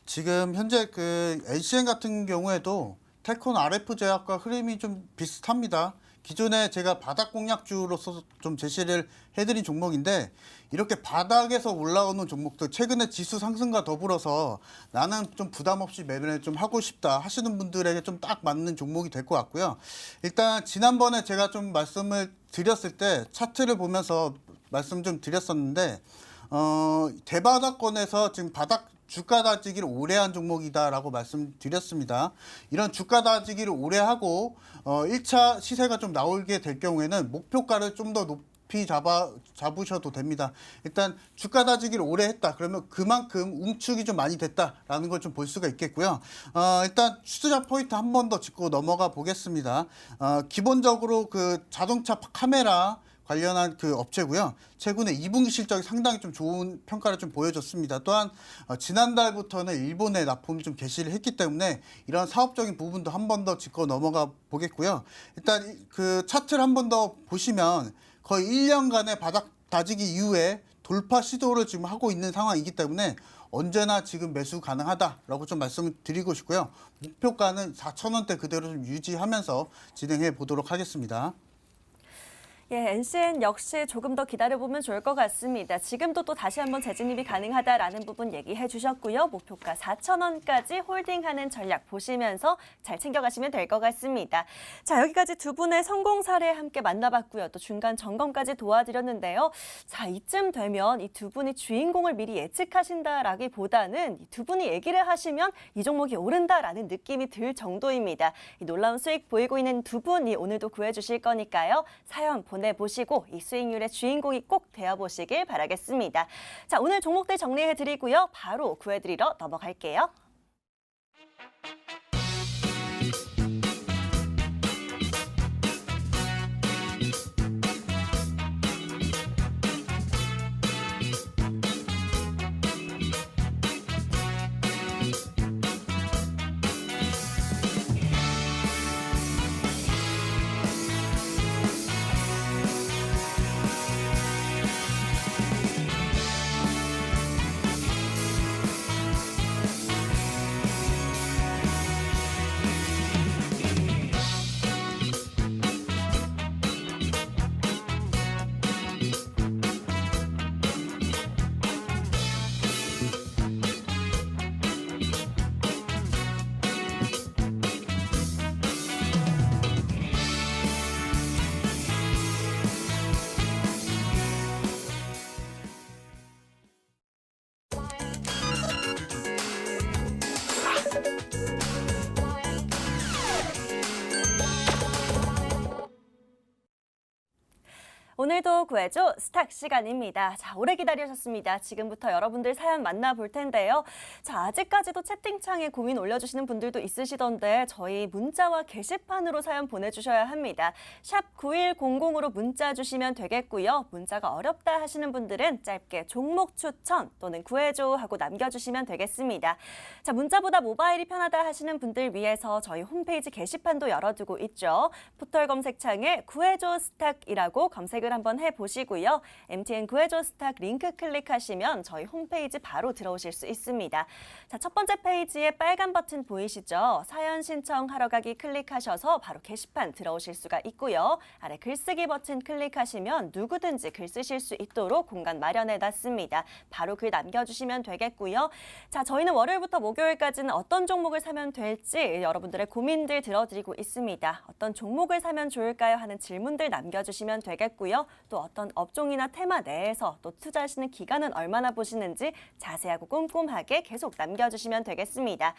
지금 현재 그 NCN 같은 경우에도 텔콘 RF 제약과 흐름이 좀 비슷합니다. 기존에 제가 바닥 공략주로서 좀 제시를 해드린 종목인데, 이렇게 바닥에서 올라오는 종목들, 최근에 지수 상승과 더불어서 나는 좀 부담 없이 매매를 좀 하고 싶다 하시는 분들에게 좀 딱 맞는 종목이 될 것 같고요. 일단 지난번에 제가 좀 말씀을 드렸을 때 차트를 보면서 말씀 좀 드렸었는데, 대바닥권에서 지금 주가 다지기를 오래 한 종목이다라고 말씀드렸습니다. 이런 주가 다지기를 오래 하고 1차 시세가 좀 나오게 될 경우에는 목표가를 좀 더 높이 잡으셔도 됩니다. 일단 주가 다지기를 오래 했다. 그러면 그만큼 움축이 좀 많이 됐다라는 걸 좀 볼 수가 있겠고요. 일단 투자 포인트 한 번 더 짚고 넘어가 보겠습니다. 기본적으로 그 자동차 카메라 관련한 그 업체고요. 최근에 2분기 실적이 상당히 좀 좋은 평가를 좀 보여줬습니다. 또한 지난달부터는 일본에 납품이 좀 개시를 했기 때문에 이런 사업적인 부분도 한 번 더 짚고 넘어가 보겠고요. 일단 그 차트를 한 번 더 보시면 거의 1년간의 바닥 다지기 이후에 돌파 시도를 지금 하고 있는 상황이기 때문에 언제나 지금 매수 가능하다라고 좀 말씀을 드리고 싶고요. 목표가는 4,000원대 그대로 좀 유지하면서 진행해 보도록 하겠습니다. 예, NCN 역시 조금 더 기다려보면 좋을 것 같습니다. 지금도 또 다시 한번 재진입이 가능하다라는 부분 얘기해 주셨고요. 목표가 4,000원까지 홀딩하는 전략 보시면서 잘 챙겨가시면 될 것 같습니다. 자, 여기까지 두 분의 성공 사례 함께 만나봤고요. 또 중간 점검까지 도와드렸는데요. 자, 이쯤 되면 이 두 분이 주인공을 미리 예측하신다라기보다는 이 두 분이 얘기를 하시면 이 종목이 오른다라는 느낌이 들 정도입니다. 이 놀라운 수익 보이고 있는 두 분이 오늘도 구해주실 거니까요. 사연 보내보시고 이 수익률의 주인공이 꼭 되어보시길 바라겠습니다. 자, 오늘 종목들 정리해드리고요. 바로 구해드리러 넘어갈게요. 오늘도 구해줘 스탁 시간입니다. 자, 오래 기다리셨습니다. 지금부터 여러분들 사연 만나볼 텐데요. 자, 아직까지도 채팅창에 고민 올려주시는 분들도 있으시던데 저희 문자와 게시판으로 사연 보내주셔야 합니다. 샵 9100으로 문자 주시면 되겠고요. 문자가 어렵다 하시는 분들은 짧게 종목 추천 또는 구해줘 하고 남겨주시면 되겠습니다. 자, 문자보다 모바일이 편하다 하시는 분들 위해서 저희 홈페이지 게시판도 열어두고 있죠. 포털 검색창에 구해줘 스탁이라고 검색을 한번 해보시고요. MTN 구해줘 스탁 링크 클릭하시면 저희 홈페이지 바로 들어오실 수 있습니다. 자, 첫 번째 페이지에 빨간 버튼 보이시죠? 사연 신청하러 가기 클릭하셔서 바로 게시판 들어오실 수가 있고요. 아래 글쓰기 버튼 클릭하시면 누구든지 글 쓰실 수 있도록 공간 마련해놨습니다. 바로 글 남겨주시면 되겠고요. 자, 저희는 월요일부터 목요일까지는 어떤 종목을 사면 될지 여러분들의 고민들 들어드리고 있습니다. 어떤 종목을 사면 좋을까요? 하는 질문들 남겨주시면 되겠고요. 또 어떤 업종이나 테마 내에서 또 투자하시는 기간은 얼마나 보시는지 자세하고 꼼꼼하게 계속 남겨주시면 되겠습니다.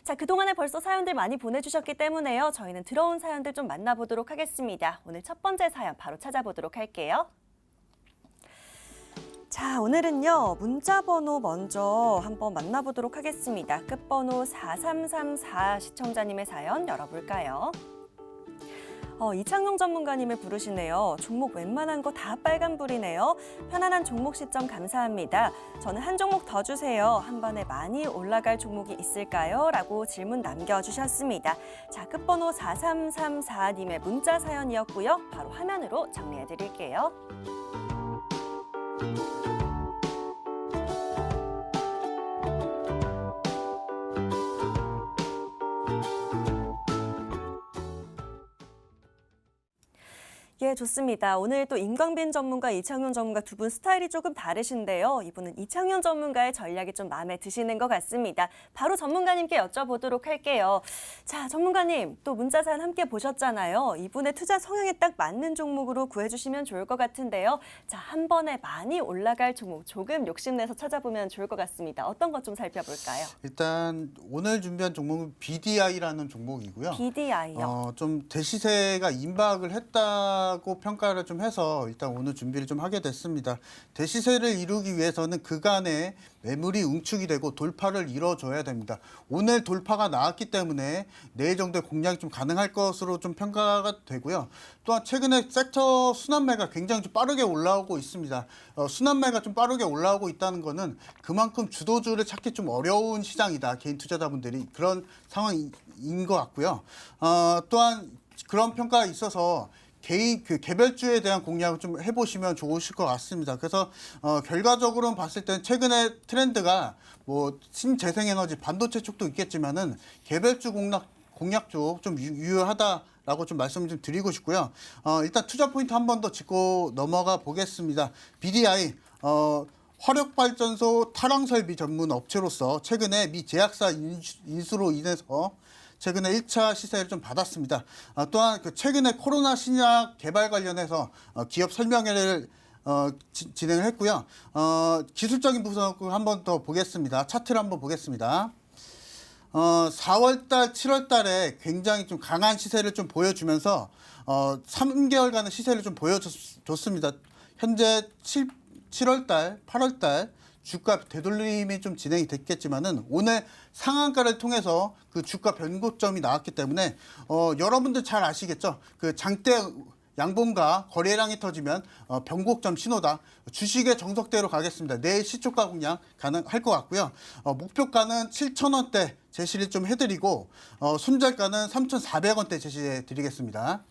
자, 그동안에 벌써 사연들 많이 보내주셨기 때문에요. 저희는 들어온 사연들 좀 만나보도록 하겠습니다. 오늘 첫 번째 사연 바로 찾아보도록 할게요. 자, 오늘은요. 문자 번호 먼저 한번 만나보도록 하겠습니다. 끝번호 4334 시청자님의 사연 열어볼까요? 이창용 전문가님을 부르시네요. 종목 웬만한 거 다 빨간불이네요. 편안한 종목 시점 감사합니다. 저는 한 종목 더 주세요. 한 번에 많이 올라갈 종목이 있을까요? 라고 질문 남겨주셨습니다. 자, 끝번호 4334님의 문자 사연이었고요. 바로 화면으로 정리해드릴게요. 예, 좋습니다. 오늘 또 임광빈 전문가, 이창용 전문가 두 분 스타일이 조금 다르신데요. 이분은 이창용 전문가의 전략이 좀 마음에 드시는 것 같습니다. 바로 전문가님께 여쭤보도록 할게요. 자, 전문가님, 또 문자 사연 함께 보셨잖아요. 이분의 투자 성향에 딱 맞는 종목으로 구해주시면 좋을 것 같은데요. 자, 한 번에 많이 올라갈 종목 조금 욕심내서 찾아보면 좋을 것 같습니다. 어떤 것 좀 살펴볼까요? 일단 오늘 준비한 종목은 BDI라는 종목이고요. BDI요. 좀 대시세가 임박을 했다고 평가를 좀 해서 일단 오늘 준비를 좀 하게 됐습니다. 대시세를 이루기 위해서는 그간에 매물이 응축이 되고 돌파를 이뤄줘야 됩니다. 오늘 돌파가 나왔기 때문에 내일 정도의 공략이 좀 가능할 것으로 좀 평가가 되고요. 또한 최근에 섹터 순환매가 굉장히 좀 빠르게 올라오고 있습니다. 순환매가 좀 빠르게 올라오고 있다는 것은 그만큼 주도주를 찾기 좀 어려운 시장이다. 개인 투자자분들이 그런 상황인 것 같고요. 또한 그런 평가가 있어서 개별주에 대한 공략을 좀 해보시면 좋으실 것 같습니다. 그래서 결과적으로는 봤을 때 최근의 트렌드가 뭐 신재생에너지, 반도체 쪽도 있겠지만은 개별주 공략 쪽 좀 유효하다라고 좀 말씀 좀 드리고 싶고요. 일단 투자 포인트 한 번 더 짚고 넘어가 보겠습니다. BDI 화력발전소 탈황 설비 전문 업체로서 최근에 미 제약사 인수로 인해서 최근에 1차 시세를 좀 받았습니다. 또한 그 최근에 코로나 신약 개발 관련해서 기업 설명회를 진행을 했고요. 기술적인 분석을 한번 더 보겠습니다. 차트를 한번 보겠습니다. 4월달, 7월달에 굉장히 좀 강한 시세를 좀 보여주면서 3개월간의 시세를 좀 보여줬습니다. 현재 7월달, 8월달 주가 되돌림이 좀 진행이 됐겠지만은 오늘 상한가를 통해서 그 주가 변고점이 나왔기 때문에 여러분들 잘 아시겠죠? 그 장대 양봉과 거래량이 터지면 변곡점 신호다. 주식의 정석대로 가겠습니다. 내일 시초가 공략 가능할 것 같고요. 목표가는 7,000원대 제시를 좀 해드리고 손절가는 3,400원대 제시해드리겠습니다.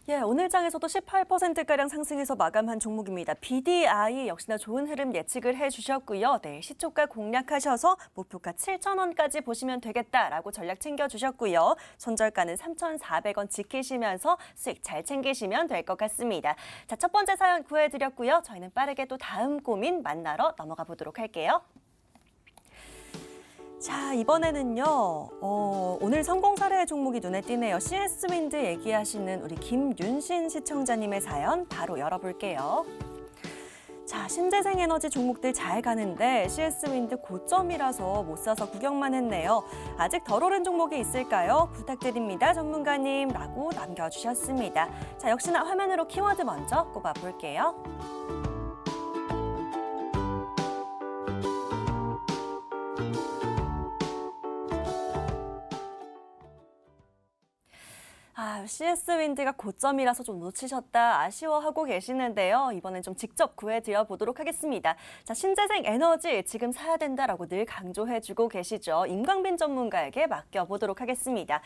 예, 오늘 장에서도 18%가량 상승해서 마감한 종목입니다. BDI 역시나 좋은 흐름 예측을 해주셨고요. 내일 시초가 공략하셔서 목표가 7,000원까지 보시면 되겠다라고 전략 챙겨주셨고요. 손절가는 3,400원 지키시면서 수익 잘 챙기시면 될 것 같습니다. 자, 첫 번째 사연 구해드렸고요. 저희는 빠르게 또 다음 고민 만나러 넘어가 보도록 할게요. 자, 이번에는요. 오늘 성공 사례 종목이 눈에 띄네요. CS윈드 얘기하시는 우리 김윤신 시청자님의 사연 바로 열어볼게요. 자, 신재생 에너지 종목들 잘 가는데 CS윈드 고점이라서 못 사서 구경만 했네요. 아직 덜 오른 종목이 있을까요? 부탁드립니다, 전문가님 라고 남겨주셨습니다. 자, 역시나 화면으로 키워드 먼저 꼽아볼게요. CS윈드가 고점이라서 좀 놓치셨다 아쉬워하고 계시는데요. 이번엔 좀 직접 구해드려 보도록 하겠습니다. 자, 신재생 에너지 지금 사야 된다라고 늘 강조해주고 계시죠. 임광빈 전문가에게 맡겨보도록 하겠습니다.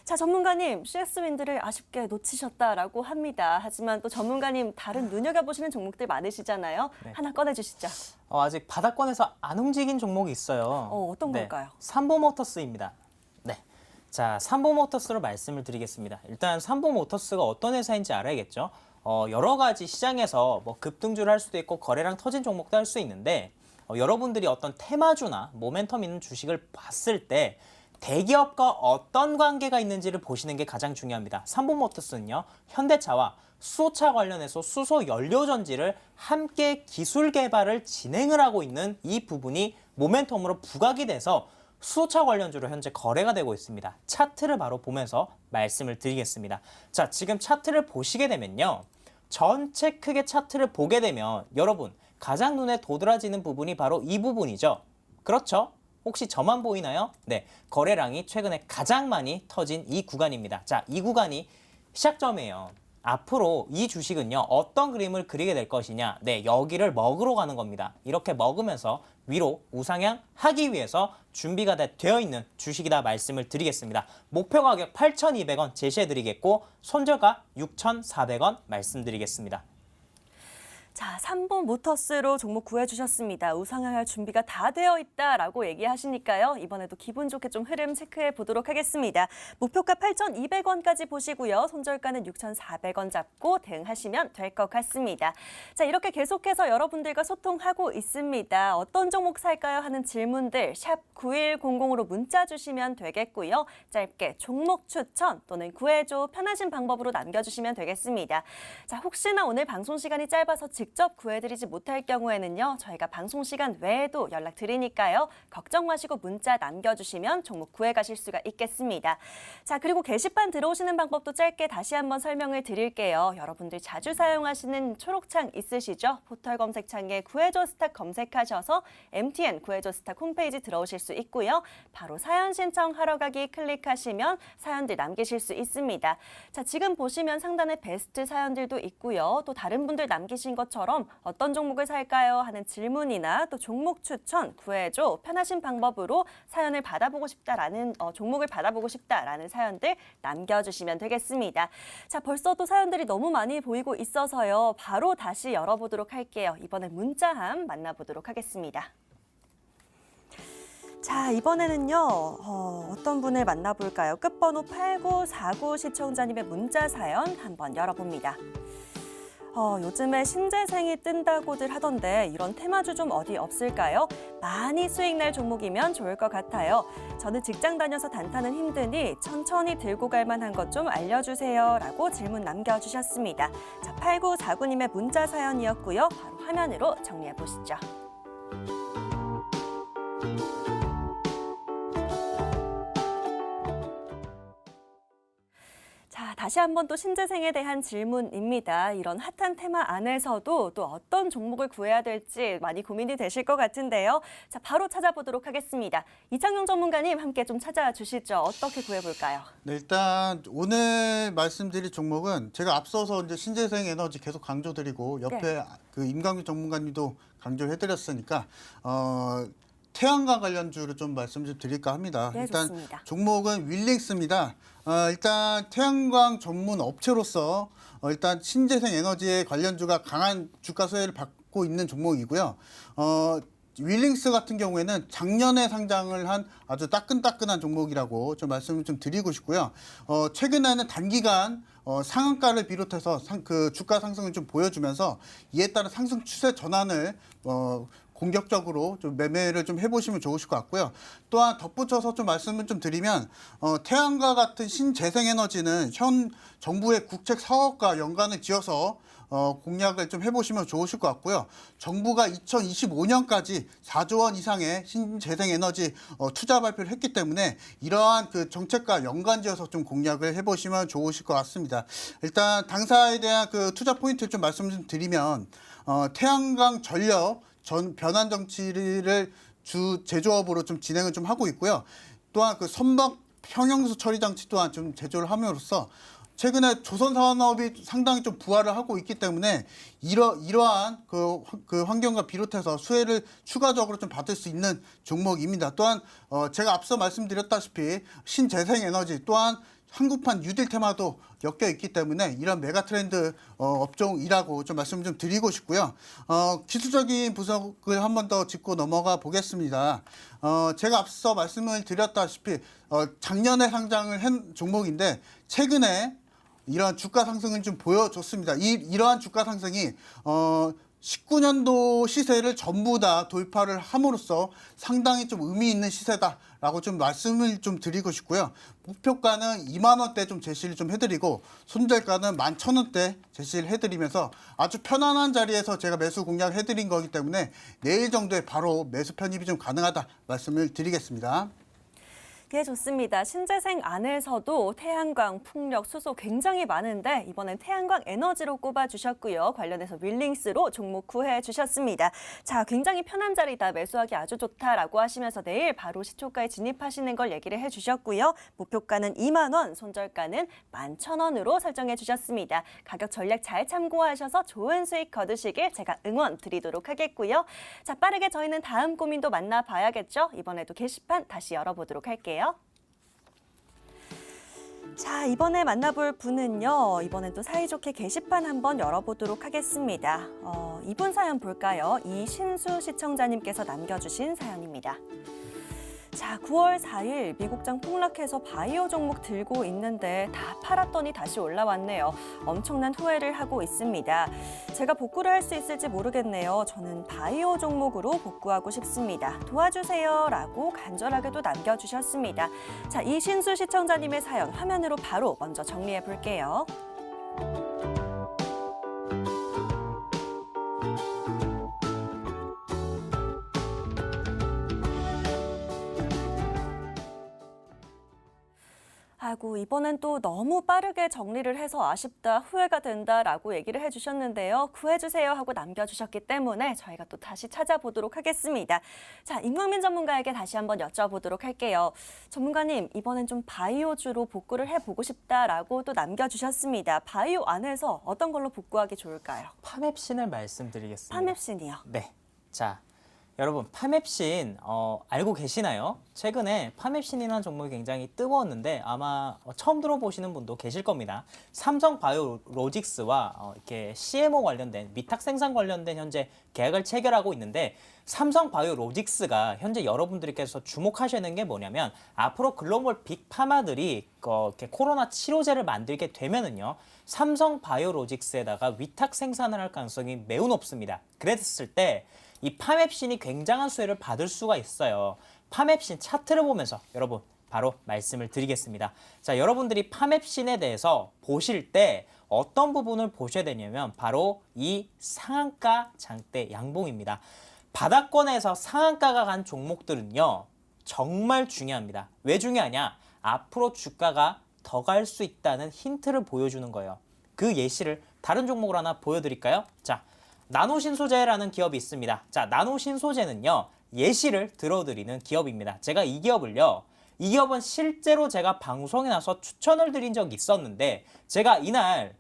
자, 전문가님, CS윈드를 아쉽게 놓치셨다라고 합니다. 하지만 또 전문가님 다른 눈여겨보시는 종목들 많으시잖아요. 네. 하나 꺼내주시죠. 아직 바닥권에서 안 움직인 종목이 있어요. 어떤 걸까요? 삼보모터스입니다. 자, 삼보모터스로 말씀을 드리겠습니다. 일단 삼보모터스가 어떤 회사인지 알아야겠죠. 여러 가지 시장에서 뭐 급등주를 할 수도 있고 거래량 터진 종목도 할 수 있는데 여러분들이 어떤 테마주나 모멘텀 있는 주식을 봤을 때 대기업과 어떤 관계가 있는지를 보시는 게 가장 중요합니다. 삼보모터스는요, 현대차와 수소차 관련해서 수소 연료 전지를 함께 기술 개발을 진행을 하고 있는 이 부분이 모멘텀으로 부각이 돼서 수소차 관련주로 현재 거래가 되고 있습니다. 차트를 바로 보면서 말씀을 드리겠습니다. 자, 지금 차트를 보시게 되면요. 전체 크게 차트를 보게 되면 여러분 가장 눈에 도드라지는 부분이 바로 이 부분이죠. 그렇죠? 혹시 저만 보이나요? 네, 거래량이 최근에 가장 많이 터진 이 구간입니다. 자, 이 구간이 시작점이에요. 앞으로 이 주식은요, 어떤 그림을 그리게 될 것이냐. 네, 여기를 먹으러 가는 겁니다. 이렇게 먹으면서 위로 우상향 하기 위해서 준비가 되어 있는 주식이다 말씀을 드리겠습니다. 목표 가격 8,200원 제시해드리겠고 손절가 6,400원 말씀드리겠습니다. 자, 삼보모터스로 종목 구해주셨습니다. 우상향할 준비가 다 되어 있다라고 얘기하시니까요. 이번에도 기분 좋게 좀 흐름 체크해 보도록 하겠습니다. 목표가 8,200원까지 보시고요. 손절가는 6,400원 잡고 대응하시면 될 것 같습니다. 자, 이렇게 계속해서 여러분들과 소통하고 있습니다. 어떤 종목 살까요? 하는 질문들 샵 9100으로 문자 주시면 되겠고요. 짧게 종목 추천 또는 구해줘 편하신 방법으로 남겨주시면 되겠습니다. 자, 혹시나 오늘 방송 시간이 짧아서 직접 구해드리지 못할 경우에는요. 저희가 방송 시간 외에도 연락드리니까요. 걱정 마시고 문자 남겨주시면 종목 구해가실 수가 있겠습니다. 자, 그리고 게시판 들어오시는 방법도 짧게 다시 한번 설명을 드릴게요. 여러분들 자주 사용하시는 초록창 있으시죠? 포털 검색창에 구해줘 스탁 검색하셔서 MTN 구해줘 스탁 홈페이지 들어오실 수 있고요. 바로 사연 신청하러 가기 클릭하시면 사연들 남기실 수 있습니다. 자, 지금 보시면 상단에 베스트 사연들도 있고요. 또 다른 분들 남기신 것처럼 어떤 종목을 살까요? 하는 질문이나 또 종목 추천 구해줘 편하신 방법으로 사연을 받아보고 싶다라는 종목을 받아보고 싶다라는 사연들 남겨주시면 되겠습니다. 자, 벌써 또 사연들이 너무 많이 보이고 있어서요. 바로 다시 열어보도록 할게요. 이번엔 문자함 만나보도록 하겠습니다. 자, 이번에는요, 어떤 분을 만나볼까요? 끝번호 8949 시청자님의 문자 사연 한번 열어봅니다. 요즘에 신재생이 뜬다고들 하던데 이런 테마주 좀 어디 없을까요? 많이 수익 날 종목이면 좋을 것 같아요. 저는 직장 다녀서 단타는 힘드니 천천히 들고 갈 만한 것 좀 알려주세요. 라고 질문 남겨주셨습니다. 자, 8949님의 문자 사연이었고요. 바로 화면으로 정리해 보시죠. 자, 다시 한번 또 신재생에 대한 질문입니다. 이런 핫한 테마 안에서도 또 어떤 종목을 구해야 될지 많이 고민이 되실 것 같은데요. 자, 바로 찾아보도록 하겠습니다. 이창용 전문가님 함께 좀 찾아주시죠. 어떻게 구해볼까요? 네, 일단 오늘 말씀드릴 종목은 제가 앞서서 이제 신재생 에너지 계속 강조드리고 옆에 네. 그 임강규 전문가님도 강조해드렸으니까 태양광 관련주를 좀 말씀 좀 드릴까 합니다. 네, 일단 좋습니다. 종목은 윌링스입니다. 일단 태양광 전문 업체로서 일단 신재생 에너지의 관련주가 강한 주가 수혜를 받고 있는 종목이고요. 윌링스 같은 경우에는 작년에 상장을 한 아주 따끈따끈한 종목이라고 좀 말씀을 좀 드리고 싶고요. 최근에는 단기간 상한가를 비롯해서 그 주가 상승을 좀 보여주면서 이에 따른 상승 추세 전환을 공격적으로 좀 매매를 좀 해보시면 좋으실 것 같고요. 또한 덧붙여서 좀 말씀을 좀 드리면 태양과 같은 신재생에너지는 현 정부의 국책 사업과 연관을 지어서 공략을 좀 해보시면 좋으실 것 같고요. 정부가 2025년까지 4조 원 이상의 신재생에너지 투자 발표를 했기 때문에 이러한 그 정책과 연관지어서 좀 공략을 해보시면 좋으실 것 같습니다. 일단 당사에 대한 그 투자 포인트를 좀 말씀 좀 드리면 태양광 전력 전 변환 정치를 주 제조업으로 좀 진행을 좀 하고 있고요. 또한 그 선박 평형수 처리 장치 또한 좀 제조를 함으로써 최근에 조선 산업이 상당히 좀 부활을 하고 있기 때문에 이러한 그 환경과 비롯해서 수혜를 추가적으로 좀 받을 수 있는 종목입니다. 또한 제가 앞서 말씀드렸다시피 신재생 에너지 또한 한국판 뉴딜 테마도 엮여 있기 때문에 이런 메가 트렌드 업종이라고 좀 말씀 좀 드리고 싶고요. 기술적인 분석을 한 번 더 짚고 넘어가 보겠습니다. 제가 앞서 말씀을 드렸다시피 작년에 상장을 한 종목인데 최근에 이러한 주가 상승을 좀 보여줬습니다. 이러한 주가 상승이 19년도 시세를 전부 다 돌파를 함으로써 상당히 좀 의미 있는 시세다라고 좀 말씀을 좀 드리고 싶고요. 목표가는 2만 원대 좀 제시를 좀 해드리고 손절가는 11,000원대 제시를 해드리면서 아주 편안한 자리에서 제가 매수 공략해드린 거기 때문에 내일 정도에 바로 매수 편입이 좀 가능하다 말씀을 드리겠습니다. 네, 좋습니다. 신재생 안에서도 태양광, 풍력, 수소 굉장히 많은데 이번엔 태양광 에너지로 꼽아주셨고요. 관련해서 윌링스로 종목 구해 주셨습니다. 자, 굉장히 편한 자리다, 매수하기 아주 좋다라고 하시면서 내일 바로 시초가에 진입하시는 걸 얘기를 해주셨고요. 목표가는 2만 원, 손절가는 11,000원으로 설정해 주셨습니다. 가격 전략 잘 참고하셔서 좋은 수익 거두시길 제가 응원 드리도록 하겠고요. 자, 빠르게 저희는 다음 고민도 만나봐야겠죠? 이번에도 게시판 다시 열어보도록 할게요. 자, 이번에 만나볼 분은요. 이번엔 또 사이좋게 게시판 한번 열어보도록 하겠습니다. 이분 사연 볼까요? 이신수 시청자님께서 남겨주신 사연입니다. 자, 9월 4일 미국장 폭락해서 바이오 종목 들고 있는데 다 팔았더니 다시 올라왔네요. 엄청난 후회를 하고 있습니다. 제가 복구를 할 수 있을지 모르겠네요. 저는 바이오 종목으로 복구하고 싶습니다. 도와주세요. 라고 간절하게도 남겨주셨습니다. 자, 이신수 시청자님의 사연 화면으로 바로 먼저 정리해 볼게요. 아이고, 이번엔 또 너무 빠르게 정리를 해서 아쉽다, 후회가 된다라고 얘기를 해주셨는데요. 구해주세요 하고 남겨주셨기 때문에 저희가 또 다시 찾아보도록 하겠습니다. 자, 임광민 전문가에게 다시 한번 여쭤보도록 할게요. 전문가님, 이번엔 좀 바이오주로 복구를 해보고 싶다라고 또 남겨주셨습니다. 바이오 안에서 어떤 걸로 복구하기 좋을까요? 파맵신을 말씀드리겠습니다. 파맵신이요. 네. 자, 여러분, 파맵신 알고 계시나요? 최근에 파맵신이라는 종목이 굉장히 뜨거웠는데 아마 처음 들어보시는 분도 계실 겁니다. 삼성바이오로직스와 이렇게 CMO 관련된 위탁 생산 관련된 현재 계약을 체결하고 있는데 삼성바이오로직스가 현재 여러분들께서 주목하셔야 되는 게 뭐냐면 앞으로 글로벌 빅파마들이 이렇게 코로나 치료제를 만들게 되면은요. 삼성바이오로직스에다가 위탁 생산을 할 가능성이 매우 높습니다. 그랬을 때 이 파맵신이 굉장한 수혜를 받을 수가 있어요. 파맵신 차트를 보면서 여러분 바로 말씀을 드리겠습니다. 자, 여러분들이 파맵신에 대해서 보실 때 어떤 부분을 보셔야 되냐면 바로 이 상한가 장대 양봉입니다. 바닥권에서 상한가가 간 종목들은요. 정말 중요합니다. 왜 중요하냐? 앞으로 주가가 더 갈 수 있다는 힌트를 보여주는 거예요. 그 예시를 다른 종목으로 하나 보여드릴까요? 자, 나노신소재라는 기업이 있습니다. 자, 나노신소재는요. 예시를 들어드리는 기업입니다. 제가 이 기업은 실제로 제가 방송에 나서 추천을 드린 적이 있었는데 제가 이날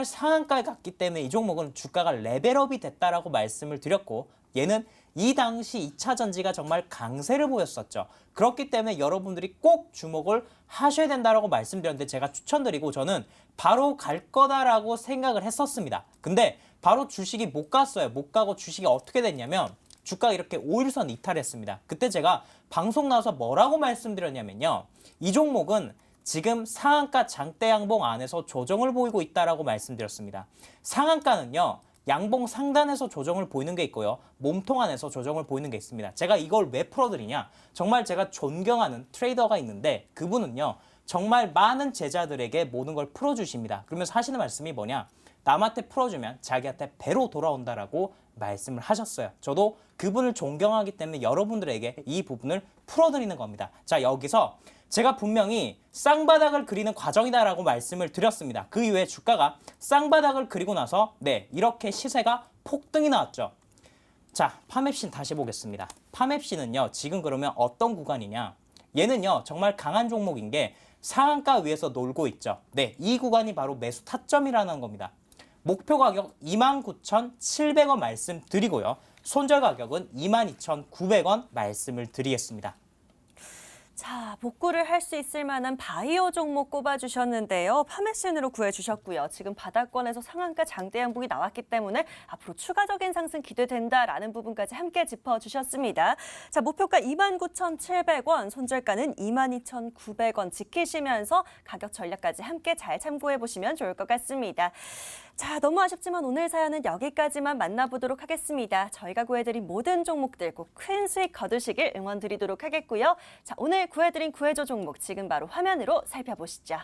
상한가에 갔기 때문에 이 종목은 주가가 레벨업이 됐다라고 말씀을 드렸고 얘는 이 당시 2차 전지가 정말 강세를 보였었죠. 그렇기 때문에 여러분들이 꼭 주목을 하셔야 된다라고 말씀드렸는데 제가 추천드리고 저는 바로 갈 거다라고 생각을 했었습니다. 근데 바로 주식이 못 갔어요. 못 가고 주식이 어떻게 됐냐면 주가가 이렇게 5일선 이탈했습니다. 그때 제가 방송 나와서 뭐라고 말씀드렸냐면요. 이 종목은 지금 상한가 장대 양봉 안에서 조정을 보이고 있다라고 말씀드렸습니다. 상한가는요. 양봉 상단에서 조정을 보이는 게 있고요. 몸통 안에서 조정을 보이는 게 있습니다. 제가 이걸 왜 풀어드리냐? 정말 제가 존경하는 트레이더가 있는데 그분은요. 정말 많은 제자들에게 모든 걸 풀어주십니다. 그러면서 하시는 말씀이 뭐냐? 남한테 풀어주면 자기한테 배로 돌아온다라고 말씀을 하셨어요. 저도 그분을 존경하기 때문에 여러분들에게 이 부분을 풀어드리는 겁니다. 자, 여기서 제가 분명히 쌍바닥을 그리는 과정이다라고 말씀을 드렸습니다. 그 이후에 주가가 쌍바닥을 그리고 나서 이렇게 시세가 폭등이 나왔죠. 자, 파맵신 다시 보겠습니다. 파맵신은요. 지금 그러면 어떤 구간이냐. 얘는요. 정말 강한 종목인 게 상한가 위에서 놀고 있죠. 이 구간이 바로 매수 타점이라는 겁니다. 목표 가격 29,700원 말씀드리고요. 손절 가격은 22,900원 말씀을 드리겠습니다. 자, 복구를 할 수 있을 만한 바이오 종목 꼽아주셨는데요. 파메신으로 구해주셨고요. 지금 바닥권에서 상한가 장대 양봉이 나왔기 때문에 앞으로 추가적인 상승 기대된다라는 부분까지 함께 짚어주셨습니다. 자, 목표가 29,700원, 손절가는 22,900원 지키시면서 가격 전략까지 함께 잘 참고해보시면 좋을 것 같습니다. 자, 너무 아쉽지만 오늘 사연은 여기까지만 만나보도록 하겠습니다. 저희가 구해드린 모든 종목들 꼭 큰 수익 거두시길 응원드리도록 하겠고요. 자, 오늘 구해드린 구해줘 종목 지금 바로 화면으로 살펴보시죠.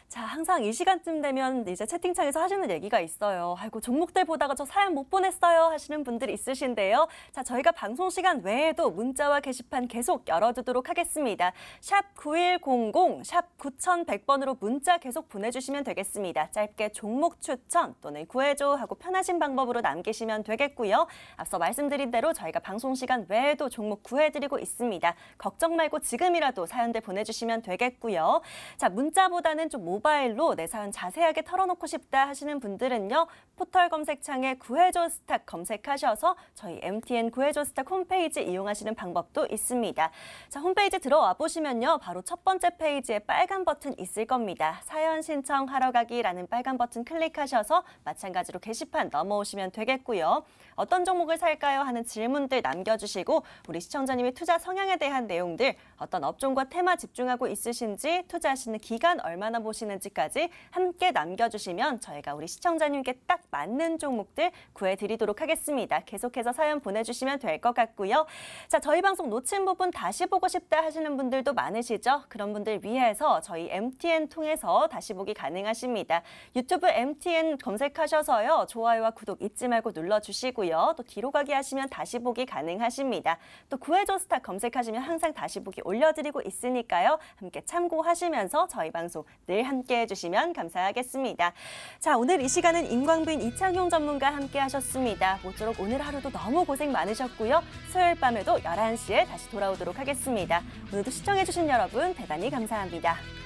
자, 항상 이 시간쯤 되면 이제 채팅창에서 하시는 얘기가 있어요. 아이고, 종목들 보다가 저 사연 못 보냈어요 하시는 분들 있으신데요. 자, 저희가 방송 시간 외에도 문자와 게시판 계속 열어두도록 하겠습니다. 샵 9100, 샵 9100번으로 문자 계속 보내주시면 되겠습니다. 짧게 종목 추천 또는 구해줘 하고 편하신 방법으로 남기시면 되겠고요. 앞서 말씀드린 대로 저희가 방송 시간 외에도 종목 구해드리고 있습니다. 걱정 말고 지금이라도 사연들 보내주시면 되겠고요. 자, 문자보다는 좀 모바일로 내 사연 자세하게 털어놓고 싶다 하시는 분들은요. 포털 검색창에 구해줘 스탁 검색하셔서 저희 MTN 구해줘 스탁 홈페이지 이용하시는 방법도 있습니다. 자, 홈페이지 들어와 보시면요. 바로 첫 번째 페이지에 빨간 버튼 있을 겁니다. 사연 신청하러 가기라는 빨간 버튼 클릭하셔서 마찬가지로 게시판 넘어오시면 되겠고요. 어떤 종목을 살까요? 하는 질문들 남겨주시고 우리 시청자님의 투자 성향에 대한 내용들 어떤 업종과 테마 집중하고 있으신지 투자하시는 기간 얼마나 보시는지 댓글까지 함께 남겨주시면 저희가 우리 시청자님께 딱 맞는 종목들 구해드리도록 하겠습니다. 계속해서 사연 보내주시면 될 것 같고요. 자, 저희 방송 놓친 부분 다시 보고 싶다 하시는 분들도 많으시죠? 그런 분들 위해서 저희 MTN 통해서 다시 보기 가능하십니다. 유튜브 MTN 검색하셔서요. 좋아요와 구독 잊지 말고 눌러주시고요. 또 뒤로 가기 하시면 다시 보기 가능하십니다. 또 구해줘 스타 검색하시면 항상 다시 보기 올려드리고 있으니까요. 함께 참고하시면서 저희 방송 늘 함께 해주시면 감사하겠습니다. 자, 오늘 이 시간은 임광부인 이창용 전문가 함께 하셨습니다. 모쪼록 오늘 하루도 너무 고생 많으셨고요. 수요일 밤에도 11시에 다시 돌아오도록 하겠습니다. 오늘도 시청해주신 여러분 대단히 감사합니다.